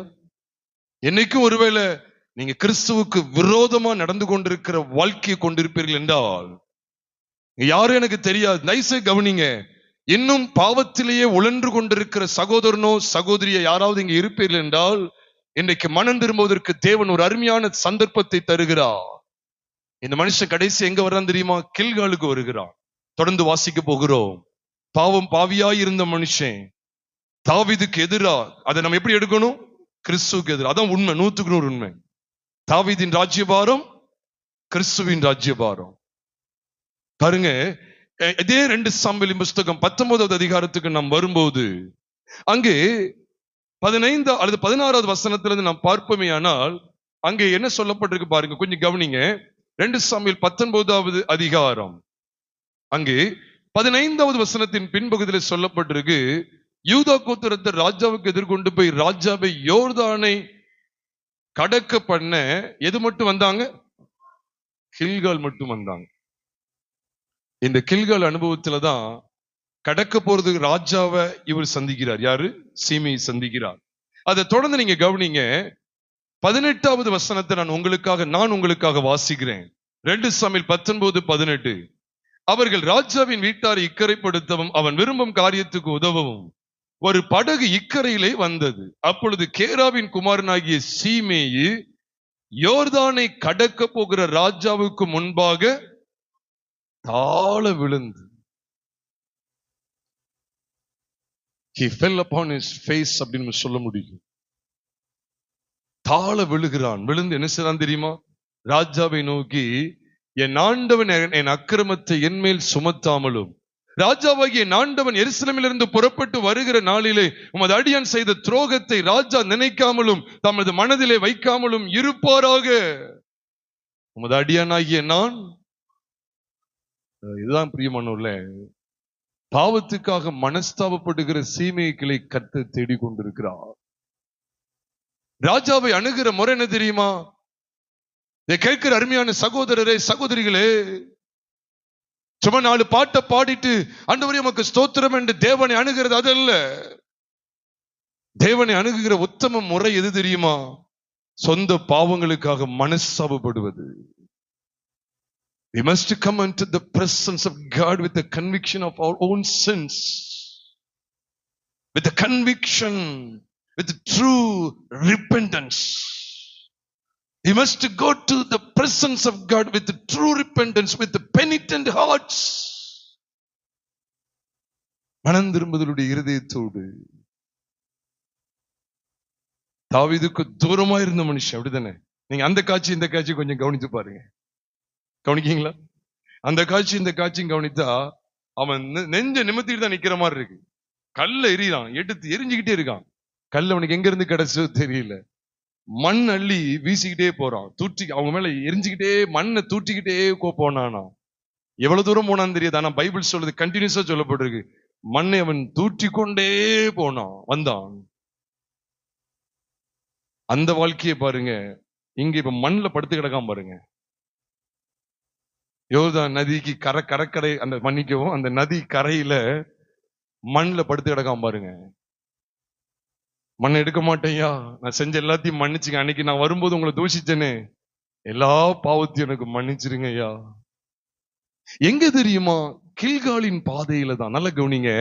என்னைக்கும் ஒருவேளை நீங்க கிறிஸ்துவுக்கு விரோதமா நடந்து கொண்டிருக்கிற வாழ்க்கையை கொண்டிருப்பீர்கள் என்றால், யாரும் எனக்கு தெரியாது, நைஸை கவனிங்க. இன்னும் பாவத்திலேயே உழன்று கொண்டிருக்கிற சகோதரனோ சகோதரியை யாராவது இங்க இருப்பீர்கள் என்றால், இன்றைக்கு மனம் திரும்புவதற்கு தேவன் ஒரு அருமையான சந்தர்ப்பத்தை தருகிறார். இந்த மனுஷன் கடைசி எங்க வர்றான் தெரியுமா? கில்காலுக்கு வருகிறான். தொடர்ந்து வாசிக்க போகிறோம். பாவியாய் இருந்த மனுஷன் தாவீதுக்கு எதிரா, அதை நம்ம எப்படி எடுக்கணும்? கிறிஸ்துவுக்கு எதிராக. அதான் உண்மை, 100% உண்மை. தாவீதின் ராஜ்யபாரம், கிறிஸ்துவின் ராஜ்யபாரம். பாருங்க, இதே 2 சாமுவேலின் புஸ்தகம் 19வது அதிகாரத்துக்கு நாம் வரும்போது, அங்கே 15 அல்லது 16வது வசனத்திலிருந்து நாம் பார்ப்போமே ஆனால், அங்கே என்ன சொல்லப்பட்டிருக்கு பாருங்க, கொஞ்சம் கவனிங்க. 2 சாமுவேல் 19வது அதிகாரம், அங்கே 15வது வசனத்தின் பின்பகுதியில் சொல்லப்பட்டிருக்கு, யூதா கோத்திரத்தை ராஜாவுக்கு எதிர்கொண்டு போய் ராஜாவை யோர்தானை கடக்க பண்ண எது மட்டும் வந்தாங்க? கில்கால் மட்டும் வந்தாங்க. இந்த கில்கால் அனுபவத்துலதான் கடக்க போறது ராஜாவை இவர் சந்திக்கிறார். யாரு? சீமையை சந்திக்கிறார். அதை தொடர்ந்து நீங்க கவனிங்க. 18வது வசனத்தை நான் உங்களுக்காக வாசிக்கிறேன். 2 சாமுவேல் 19:18. அவர்கள் ராஜாவின் வீட்டாரை இக்கரைப்படுத்தவும் அவன் விரும்பும் காரியத்துக்கு உதவவும் ஒரு படகு இக்கரையிலே வந்தது. அப்பொழுது கேராவின் குமாரனாகிய சீமேயு யோர்தானை கடக்க போகிற ராஜாவுக்கு முன்பாக தாழ விழுந்து, he fell upon his face அப்படின்னு சொல்ல முடியும். தாழ விழுகிறான். விழுந்து என்ன செய்றான் தெரியுமா? ராஜாவை நோக்கி, என் ஆண்டவன் என் அக்கிரமத்தை என்மேல் சுமத்தாமலும் ராஜாவாகிய ஆண்டவன் எருசலேமிலிருந்து புறப்பட்டு வருகிற நாளிலே உமது அடியான் செய்த துரோகத்தை ராஜா நினைக்காமலும் தமது மனதிலே வைக்காமலும் இருப்பாராக. உமது அடியானாகிய நான், இதுதான் பிரியமானவர்களே, பாவத்துக்காக மனஸ்தாபப்படுகிற சீமைகளை கர்த்தர் தேடிக் கொண்டிருக்கிறார். ராஜாவை அணுகிற முறை என்ன தெரியுமா? இதை கேட்கிற அருமையான சகோதரரே சகோதரிகளே, சும்மா 4 பாட்டை பாடிட்டு ஆண்டவரே உமக்கு ஸ்தோத்திரம் என்று தேவனை அணுகிறது அதல்ல. தேவனை அணுகுகிற உத்தம முறை எது தெரியுமா? சொந்த பாவங்களுக்காக மனஸ்தாபப்படுவது. We must come into the presence of God with the conviction of our own sins, with the conviction, with the true repentance. We must go to the presence of God with the true repentance, with the penitent hearts. மனம் திரும்புதலுடைய இருதயத்தோடு. தாவீதுக்கு தூரமா இருந்த மனுஷன், அப்படிதானே? நீங்க அந்த காட்சி இந்த காட்சி கொஞ்சம் கவனித்து பாருங்க. கவனிக்கீங்களா? அந்த காட்சி இந்த காட்சியும் கவனித்தா அவன் நெஞ்ச நிமித்திட்டு தான் நிக்கிற மாதிரி இருக்கு. கல்ல எறிறான், எடுத்து எரிஞ்சுக்கிட்டே இருக்கான். கல் அவனுக்கு எங்க இருந்து கிடைச்சதோ தெரியல. மண் அள்ளி வீசிக்கிட்டே போறான். அவங்க மேல எரிஞ்சுக்கிட்டே மண்ணை தூற்றிக்கிட்டே போனானா. எவ்வளவு தூரம் போனான்னு தெரியாது. ஆனா பைபிள் சொல்றது கண்டினியூஸா சொல்லப்பட்டிருக்கு, மண்ணை அவன் தூற்றி கொண்டே போனான், வந்தான். அந்த வாழ்க்கையை பாருங்க. இங்க இப்ப மண்ணுல படுத்து கிடக்காம பாருங்க. யோர்தான் நதிக்கு கடற்கரை அந்த மன்னிக்கவும் அந்த நதி கரையில மண்ணுல படுத்து கிடக்காம பாருங்க. மண்ணை எடுக்க மாட்டேயா, நான் செஞ்ச எல்லாத்தையும் மன்னிச்சுங்க, அன்னைக்கு நான் வரும்போது உங்களை தூஷிச்சேனே, எல்லா பாவத்தையும் எனக்கு மன்னிச்சிருங்க ஐயா. எங்க தெரியுமா? கில்காலின் பாதையில தான். நல்ல கவனிங்க.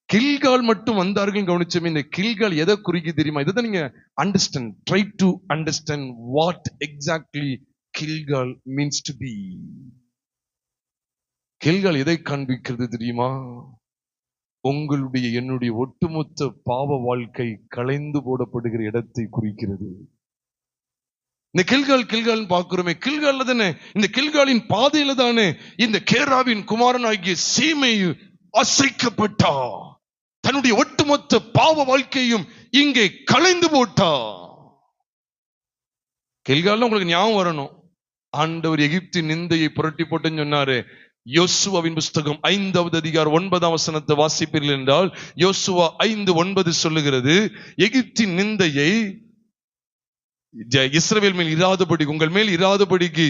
கில்கால் மட்டும் வந்தார்கள் கவனிச்சோமே. இந்த கில்கால் எதை குறிக்க தெரியுமா? இதை நீங்க understand, try to understand what exactly Gilgal means to be. Gilgal எதை காண்பிக்கிறது தெரியுமா? உங்களுடைய என்னுடைய ஒட்டுமொத்த பாவ வாழ்க்கை களைந்து போடப்படுகிற இடத்தை குறிக்கிறது. இந்த கில்கால் பார்க்கிறோமே, கில்கால்ல தானே, இந்த கில்காலின் பாதையில தானே இந்த கேராவின் குமாரனாகிய சீமையு அசைக்கப்பட்டா. தன்னுடைய ஒட்டுமொத்த பாவ வாழ்க்கையும் இங்கே களைந்து போட்டா. கில்கால்ல உங்களுக்கு ஞாபகம் வரணும், ஆண்டவர் எகிப்தின் நிந்தையை புரட்டி போட்டுன்னு சொன்னாரு. யோசுவாவின் புஸ்தகம் 5வது அதிகாரம் 9ஆம் வசனத்தை வாசிப்பீர்கள் என்றால், யோசுவா 5:9 சொல்லுகிறது, எகிப்தின் நிந்தையை இஸ்ரவேல் மேல் இராதபடி, உங்கள் மேல் இராதபடிக்கு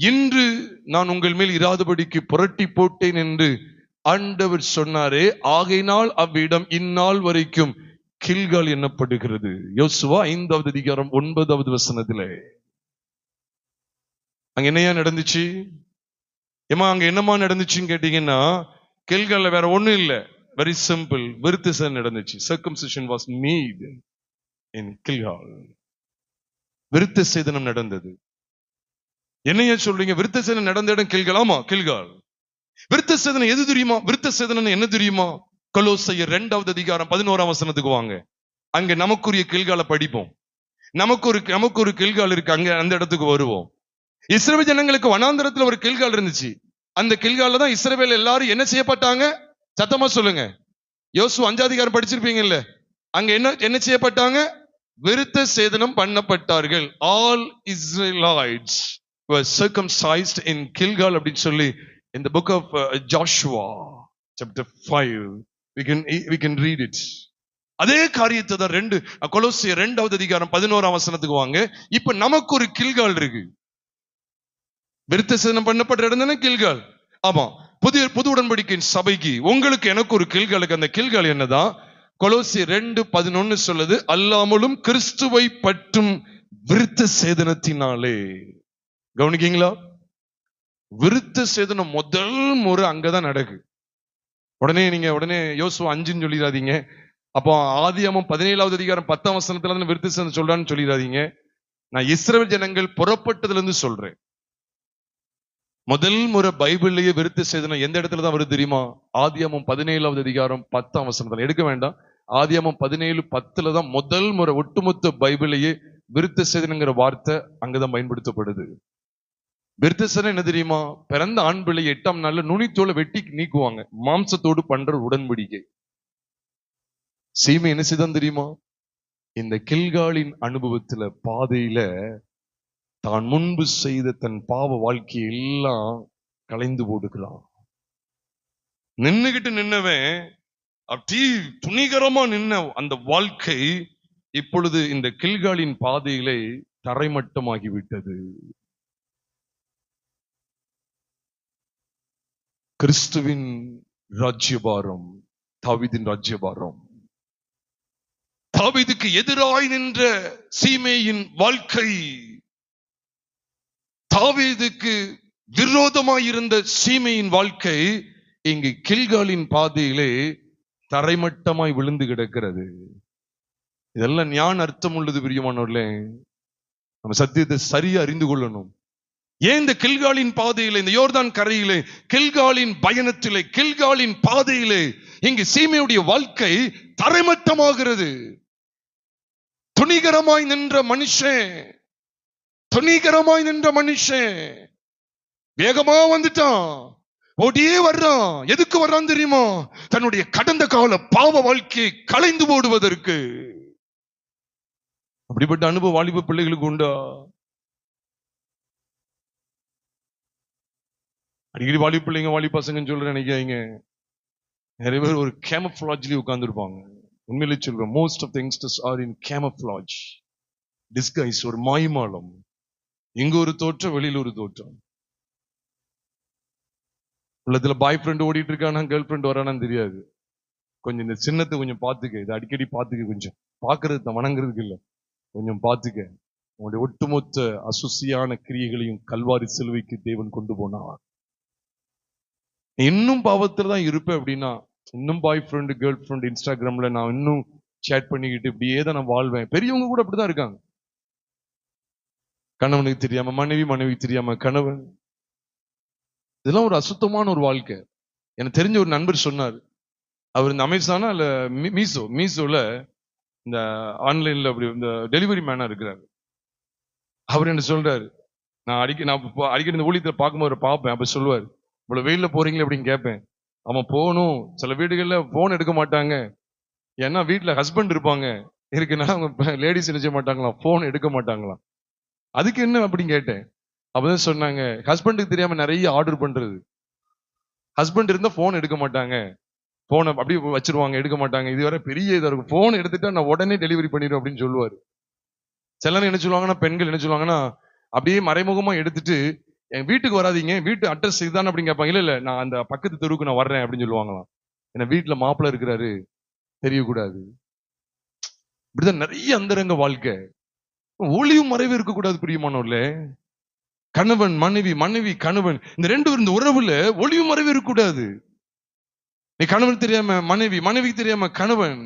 இன்று நான் உங்கள் மேல் இராதபடிக்கு புரட்டி போட்டேன் என்று ஆண்டவர் சொன்னாரே. ஆகையினால் அவ்விடம் இந்நாள் வரைக்கும் கில்கால் எண்ணப்படுகிறது. யோசுவா 5வது அதிகாரம் 9வது வசனத்திலே. அங்க என்னையா நடந்துச்சு? ஏமா அங்க என்னமா நடந்துச்சுன்னு கேட்டீங்கன்னா, கில்கால்ல வேற ஒண்ணும் இல்ல. Very simple. விருத்தசேதனம் நடந்துச்சு. Circumcision was made in Gilgal. விருத்தசேதனம் நடந்தது. என்னையா சொல்றீங்க? விருத்தசேதனம் நடந்த இடம் கில்கால். ஆமா, கில்கால். விருத்தசேதனம் எது தெரியுமா? விருத்தசேதனம் என்ன தெரியுமா? கொலோசையர் 2வது அதிகாரம் 11ஆம் வசனத்துக்கு வாங்க. அங்க நமக்குரிய கில்கால படிப்போம். நமக்கு ஒரு கில்கால் இருக்கு. அங்க அந்த இடத்துக்கு வருவோம். இஸ்ரவேல் ஜனங்களுக்கு வனாந்தரத்துல ஒரு கில்கால் இருந்துச்சு. அந்த கில்கால்ல தான் இஸ்ரவேல் எல்லாரும் என்ன செய்யப்பட்டாங்க? சத்தமா சொல்லுங்க. யோசுவா 5ஆம் அதிகாரம் படிச்சிருப்பீங்கல்ல. அங்க என்ன செய்யப்பட்டாங்க? விருத்தசேதனம் பண்ணப்பட்டார்கள். All Israelites were circumcised in Gilgal அப்படின்னு சொல்லி in the book of Joshua chapter 5 we can read it. அதே காரியத்தை தான் கொலோசியர் 2வது அதிகாரம் 11ஆம் வசனத்துக்கு வாங்க. இப்ப நமக்கு ஒரு கில்கால் இருக்கு. விருத்தசேதனம் பண்ணப்பட்ட இடம் தானே கில்கால். ஆமா, புது உடன்படிக்கையின் சபைக்கு உங்களுக்கு எனக்கு ஒரு கில்காலுக்கு. அந்த கில்கால் என்னதான்? கொலோசியர் 2:11 சொல்லுது, அல்லாமலும் கிறிஸ்துவை பற்றும் விருத்தசேதனத்தினாலே. கவனிக்கீங்களா? விருத்தசேதனம் முதல் முறை அங்கதான் நடக்கு. உடனே யோசுவா 5ன்னு சொல்லிடாதீங்க. அப்போ ஆதியாகமம் 17வது அதிகாரம் 10ஆம் வசனத்துல இருந்து விருத்தசேதனம் சொல்றான்னு சொல்லிடாதீங்க. நான் இஸ்ரவேல் ஜனங்கள் புறப்பட்டதுல இருந்து சொல்றேன். முதல் முறை பைபிள்லயே விருத்தசேதனம் எந்த இடத்துல தான் வருது தெரியுமா? ஆதியாகமம் 17வது அதிகாரம் 10ஆம் வசனத்துல. எடுக்க வேண்டாம். ஆதியாகமம் 17:10 தான் முதல் முறை ஒட்டுமொத்த பைபிளையே விருத்தசேதனங்கிற வார்த்தை அங்கதான் பயன்படுத்தப்படுது. விருத்தசேதனம் என்ன தெரியுமா? பிறந்த ஆண் பிள்ளை 8ஆம் நாள்ல நுனித்தோலை வெட்டி நீக்குவாங்க. மாம்சத்தோடு பண்ற உடன்படிக்கை. சீமை என்ன செய்தான் தெரியுமா? இந்த கில்காலின் அனுபவத்துல பாதையில தான் முன்பு செய்த தன் பாவ வாழ்க்கையை எல்லாம் கலைந்து போடுகிறான். நின்னவன் அப்படி துணிகரமா நின்ன அந்த வாழ்க்கை இப்பொழுது இந்த கில்காலின் பாதையிலே தரைமட்டமாகிவிட்டது. கிறிஸ்துவின் ராஜ்யபாரம், தாவீதின் ராஜ்யபாரம். தாவீதுக்கு எதிராய் நின்ற சீமேயின் வாழ்க்கை, தாவீதுக்கு விரோதமாய் இருந்த சீமையின் வாழ்க்கை இங்கு கில்காலின் பாதையிலே தரைமட்டமாய் விழுந்து கிடக்கிறது. இதெல்லாம் ஞான அர்த்தம் உள்ளது பிரியமானவர்களே. நம்ம சத்தியத்தை சரியா அறிந்து கொள்ளணும். ஏன் இந்த கில்காலின் பாதையிலே, இந்த யோர்தான் கரையிலே, கில்காலின் பயணத்திலே, கில்காலின் பாதையிலே இங்கு சீமையுடைய வாழ்க்கை தரைமட்டமாகிறது. துணிகரமாய் நின்ற மனுஷன் வேகமா வந்துட்டான், ஓடியே வர்றான். எதுக்கு வர்றான் தெரியுமா? தன்னுடைய கடந்த கால பாவ வாழ்க்கையை களைந்து போடுவதற்கு. அப்படிப்பட்ட அனுபவம் வாலிப பிள்ளைகளுக்கு உண்டா? அடிக்கடி வாலிப பிள்ளைங்க வாலிப பசங்கன்னு சொல்ற நினைக்காதீங்க. நிறைய பேர் ஒரு கேமஃப்ளாஜ்லயே உட்கார்ந்து இருப்பாங்க. உண்மையிலே சொல்றேன், most of the youngsters are in camouflage, disguise, ஒரு மாய்மாலம். இங்க ஒரு தோற்றம், வெளியில ஒரு தோற்றம். உள்ளத்துல பாய் ஃப்ரெண்ட் ஓடிட்டு இருக்கானா, கேர்ள் ஃப்ரெண்ட் வரானான்னு தெரியாது. கொஞ்சம் இந்த சின்னத்தை கொஞ்சம் பார்த்துக்க, இதை அடிக்கடி பார்த்துக்க. கொஞ்சம் பார்க்கறது வணங்குறதுக்கு இல்லை, கொஞ்சம் பார்த்துக்க. உங்களுடைய ஒட்டுமொத்த அசுசியான கிரியைகளையும் கல்வாரி சிலுவைக்கு தேவன் கொண்டு போனார். இன்னும் பாவத்துல தான் இருப்பேன் அப்படின்னா, இன்னும் பாய் ஃப்ரெண்டு கேர்ள் ஃப்ரெண்ட் இன்ஸ்டாகிராம்ல நான் இன்னும் சேட் பண்ணிக்கிட்டு இப்படியே தான் நான் வாழ்வேன். பெரியவங்க கூட அப்படிதான் இருக்காங்க. கணவனுக்கு தெரியாம மனைவி தெரியாம கணவன். இதெல்லாம் ஒரு அசுத்தமான ஒரு வாழ்க்கை. எனக்கு தெரிஞ்ச ஒரு நண்பர் சொன்னார். அவர் இந்த அமேசானா இல்ல மீசோல இந்த ஆன்லைன்ல அப்படி இந்த டெலிவரி மேனா இருக்கிறாரு. அவர் என்ன சொல்றாரு, நான் அடிக்கடி இந்த ஊழியத்தை பார்க்கும்போது பார்ப்பேன். அப்ப சொல்லுவார், இவ்வளவு வெயில்ல போறீங்களே அப்படின்னு கேட்பேன். அவன் போகணும். சில வீடுகள்ல போன் எடுக்க மாட்டாங்க, ஏன்னா வீட்டுல ஹஸ்பண்ட் இருப்பாங்க. இருக்குன்னா அவங்க லேடிஸ் நினைச்ச மாட்டாங்களாம், போன் எடுக்க மாட்டாங்களாம். அதுக்கு என்ன அப்படின்னு கேட்டேன். அப்பதான் சொன்னாங்க, ஹஸ்பண்டுக்கு தெரியாம நிறைய ஆர்டர் பண்றது. ஹஸ்பண்ட் இருந்தா போன் எடுக்க மாட்டாங்க, போனை அப்படியே வச்சிருவாங்க, எடுக்க மாட்டாங்க. இதுவரை பெரிய இதா இருக்கும். போன் எடுத்துட்டா நான் உடனே டெலிவரி பண்ணிடுவேன் அப்படின்னு சொல்லுவாரு. சிலர் என்ன சொல்லுவாங்கன்னா, பெண்கள் என்ன சொல்லுவாங்கன்னா, அப்படியே மறைமுகமா எடுத்துட்டு என் வீட்டுக்கு வராதீங்க, வீட்டு அட்ரஸ் இதுதான் அப்படின்னு கேட்பாங்க. இல்ல நான் அந்த பக்கத்து தெருவுக்கு நான் வர்றேன் அப்படின்னு சொல்லுவாங்களாம். ஏன்னா வீட்டுல மாப்பிள்ள இருக்கிறாரு, தெரியக்கூடாது. இப்படிதான் நிறைய அந்தரங்க வாழ்க்கை. ஒளியும் மறைவு இருக்கக்கூடாது பிரியமானவர்களே. கணவன் மனைவி, மனைவி கணவன், இந்த ரெண்டு இந்த உறவுல ஒளிவு மறைவு இருக்கக்கூடாது. நீ கணவன் தெரியாம மனைவி, மனைவி தெரியாம கணவன்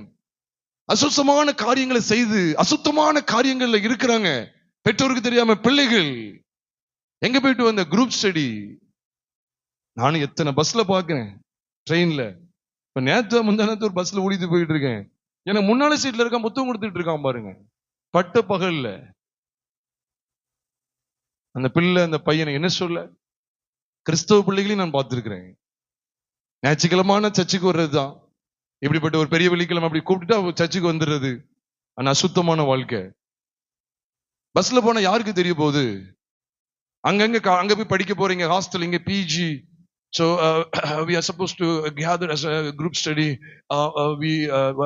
அசுத்தமான காரியங்களை செய்து அசுத்தமான காரியங்கள்ல இருக்கிறாங்க. பெற்றோருக்கு தெரியாம பிள்ளைகள். எங்க போயிட்டு வந்த குரூப் ஸ்டடி. நானும் எத்தனை பஸ்ல பாக்குறேன், ட்ரெயின்ல. இப்ப நேற்று முந்தானத்து ஒரு பஸ்ல ஓடிட்டு போயிட்டு இருக்கேன். எனக்கு முன்னால சீட்ல இருக்கான், முத்தம் கொடுத்துட்டு இருக்கான் பாருங்க, பட்ட பகல்ல. அந்த பிள்ளை அந்த பையனை என்ன சொல்ல, கிறிஸ்தவ பிள்ளைகளையும் நான் பார்த்திருக்கிறேன். ஞாயிற்றுக்கிழமான சர்ச்சுக்கு வர்றதுதான். இப்படிப்பட்ட ஒரு பெரிய வெள்ளிக்கிழமை அப்படி கூப்பிட்டுட்டா சர்ச்சுக்கு வந்துடுறது. ஆனா அசுத்தமான வாழ்க்கை. பஸ்ல போனா யாருக்கு தெரிய போகுது? அங்க போய் படிக்க போறீங்க, ஹாஸ்டல், இங்க PG. So we are supposed to gather as a group study.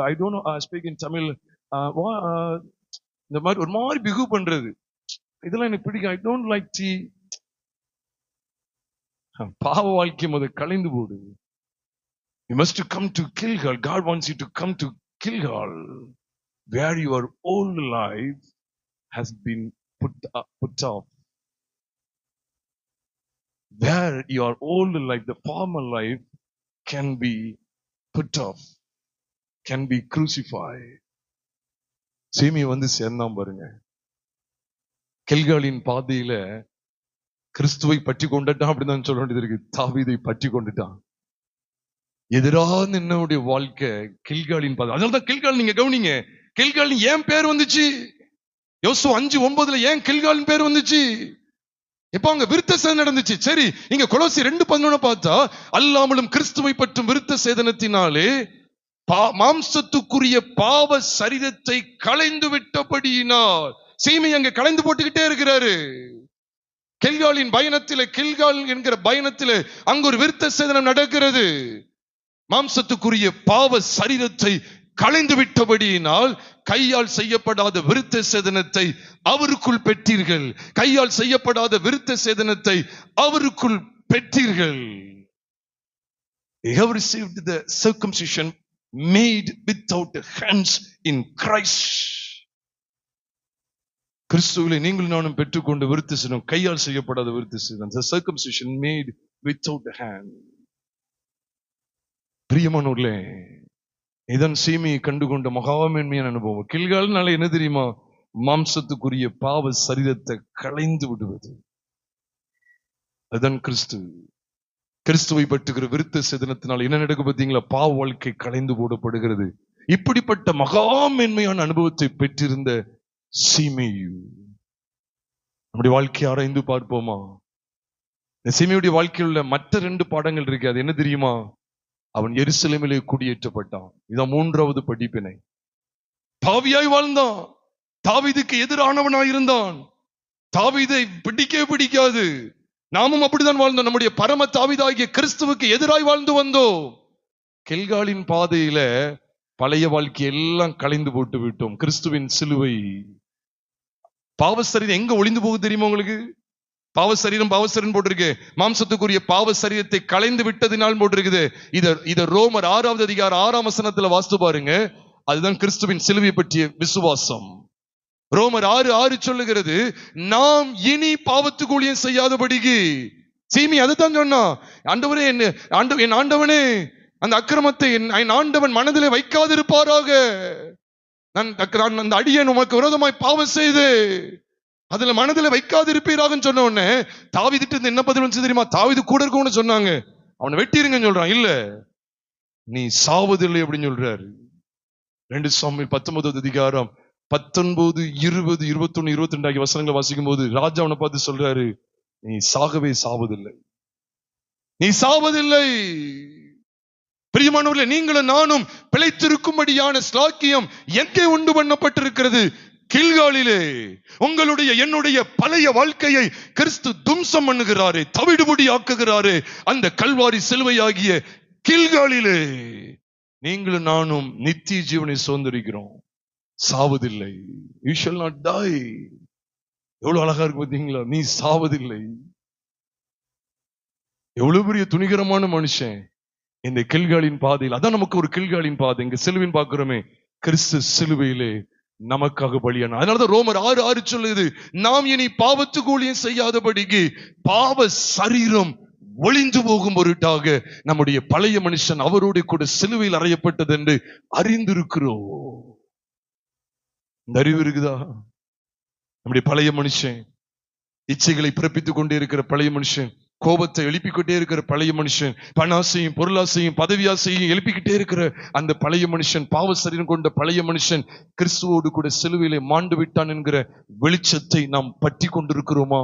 I don't know, speak in Tamil. இந்த மாதிரி ஒரு மாதிரி பிஹேவ் பண்றது, இதெல்லாம் எனக்கு பிடிக்கும். I don't like tea. பாவ வாழ்க்கை முதல் கலைந்து போடு. You must come to Gilgal. God wants you to come to Gilgal, where your old life has been put off. Where your old life, the former life, can be put off, can be crucified. See me வந்து சேர்ந்தான் பாருங்க. கில்காலின் பாதையில கிறிஸ்துவை பற்றி கொண்டுட்டான் அப்படின்னு சொல்ல வேண்டியது இருக்கு. தாவீதை பற்றி கொண்டுட்டான். எதிராக என்னுடைய வாழ்க்கை கில்காலின் பாதை. அதனாலதான் கில்கால், நீங்க கவனிங்க, கில்காலின் ஏன் பேர் வந்துச்சு? யோசுவா 5:9 ஏன் கில்காலின் பேர் வந்துச்சு? இப்ப அங்க விருத்த சேதனம் நடந்துச்சு. சரி, இங்க கொலோசி 2:11 பார்த்தா, அல்லாமலும் கிறிஸ்துவை பற்றும் விருத்த சேதனத்தினாலே மாம்சத்துக்குரிய பாவ சரீரத்தை களைந்து விட்டபடியினால். சீமை அங்க களைந்து போட்டுக்கிட்டே இருக்கிறாரு. கில்காலின் பயணத்திலே, கில்கால் என்கிற பயணத்திலே அங்க ஒரு விருத்த சேதனம் நடக்கிறது. மாம்சத்துக்குரிய பாவ சரீரத்தை களைந்து விட்டபடியினால் கையால் செய்யப்படாத விருத்த சேதனத்தை அவருக்குள் பெற்றீர்கள். கையால் செய்யப்படாத விருத்த சேதனத்தை அவருக்குள் பெற்றீர்கள். You have received the circumcision made without hands in Christ. கிறிஸ்துவிலே நீங்கள் நானும் பெற்றுக்கொண்ட விருத்த சேதனம் கையால் செய்யப்படாத விருத்த சேதனம். The circumcision made without hand. பிரியமானவர்களே, இதன் சீமையை கண்டுகொண்ட மகாமேன்மையான அனுபவம். கில்கால்னால என்ன தெரியுமா? மாம்சத்துக்குரிய பாவ சரீரத்தை களைந்து விடுவது. அதுதான் கிறிஸ்து. கிறிஸ்துவை பற்றுகிற விருத்த சேதனத்தினால் என்ன நடக்கும் பார்த்தீங்களா? பாவ வாழ்க்கை களைந்து போடப்படுகிறது. இப்படிப்பட்ட மகாமேன்மையான அனுபவத்தை பெற்றிருந்த சீமையு நம்முடைய வாழ்க்கையை ஆராய்ந்து பார்ப்போமா? இந்த சீமையுடைய வாழ்க்கையில் உள்ள மற்ற 2 பாடங்கள் இருக்கு. அது என்ன தெரியுமா? அவன் எருசலேமிலே குடியேற்றப்பட்டான். இதான் 3வது படிப்பினை. தாவியாய் வாழ்ந்தான். தாவீதுக்கு எதிரானவனாய் இருந்தான். தாவீதை பிடிக்கவே பிடிக்காது. நாமும் அப்படிதான் வாழ்ந்தோம். நம்முடைய பரம தாவீதாகிய கிறிஸ்துவுக்கு எதிராய் வாழ்ந்து வந்தோம். கில்காலின் பாதையில பழைய வாழ்க்கை எல்லாம் களைந்து போட்டு விட்டோம். கிறிஸ்துவின் சிலுவை. பாவசரீரம் எங்க ஒளிந்து போகுது தெரியுமா உங்களுக்கு? பாவசரீரம் போட்டிருக்கு. மாம்சத்துக்குரிய பாவ சரீரத்தை களைந்து விட்டதினால் போட்டிருக்குது. இத ரோமர் 6வது அதிகாரம் 6ஆம் வசனத்துல வாசித்து பாருங்க. அதுதான் கிறிஸ்துவின் சிலுவை பற்றிய விசுவாசம். ரோமர் 6:6 சொல்லுகிறது, நாம் இனி பாவத்துக்கு ஊழியம் செய்யாதபடிக்கு. சீமி அதுதான் சொன்னா, ஆண்டவரே, என் ஆண்டவனே, அந்த அக்கிரமத்தை என் ஆண்டவன் மனதிலே வைக்காதிருப்பாராக. நான் அந்த அடியேன் உமக்கு விரோதமாய் பாவம் செய்து அதுல மனதில் வைக்காது இருப்பீராக சொன்ன உடனே தாவீதுட்டு என்ன பதில் வந்து தெரியுமா? தாவீது கூட இருக்கணும்னு சொன்னாங்க, அவனை வெட்டிருங்கன்னு சொல்றான். இல்ல, நீ சாவதில்லை அப்படின்னு சொல்றாரு. 2 சாமுவேல் 19வது அதிகாரம் 19, 20, 21, 22 ஆகிய வசனங்களை வாசிக்கும் போது ராஜா அவனை பார்த்து சொல்றாரு, நீ சாகவே சாவதில்லை, நீ சாவதில்லை. பிரியமானவர்களே, நீங்களும் நானும் பிழைத்திருக்கும்படியான ஸ்லாக்கியம் எங்கே உண்டு பண்ணப்பட்டிருக்கிறது? கில்காலிலே. உங்களுடைய என்னுடைய பழைய வாழ்க்கையை கிறிஸ்து தும்சம் பண்ணுகிறாரே, தவிடுபடி ஆக்குகிறாரே, அந்த கல்வாரி சிலுவையாகிய கில்காலிலே நீங்களும் நானும் நித்திய ஜீவனை சுதந்திரிக்கிறோம். சாவதில்லை. You shall not die. எவ்வளவு அழகா இருக்கு பாத்தீங்களா? நீ சாவதில்லை. எவ்வளவு பெரிய துணிகரமான மனுஷன் இந்த கில்காலின் பாதையில். அதான் நமக்கு ஒரு கில்காலின் பாதை. இங்க சிலுவின் பார்க்கிறோமே, கிறிஸ்து சிலுவையிலே நமக்காக பலியான. அதனாலதான் ரோமர் 6:6 சொல்லுது, நாம் இனி பாவத்துக்கு ஊழியம் செய்யாதபடிக்கு பாவ சரீரம் ஒளிந்து போகும் பொருட்டாக நம்முடைய பழைய மனுஷன் அவரோடு கூட சிலுவையில் அறையப்பட்டது என்று அறிந்திருக்கிறோம். இந்த அறிவு இருக்குதா? நம்முடைய பழைய மனுஷன், இச்சைகளை பிறப்பித்துக் கொண்டே இருக்கிற பழைய மனுஷன், கோபத்தை எழுப்பிக்கிட்டே இருக்கிற பழைய மனுஷன், பணாசையும் பொருளாசையும் பதவியாசையும் எழுப்பிக்கிட்டே இருக்கிற அந்த பழைய மனுஷன், பாவ சரீரம் கொண்ட பழைய மனுஷன் கிறிஸ்துவோடு கூட சிலுவையிலே மாண்டு விட்டான் என்கிற வெளிச்சத்தை நாம் பற்றி கொண்டிருக்கிறோமா?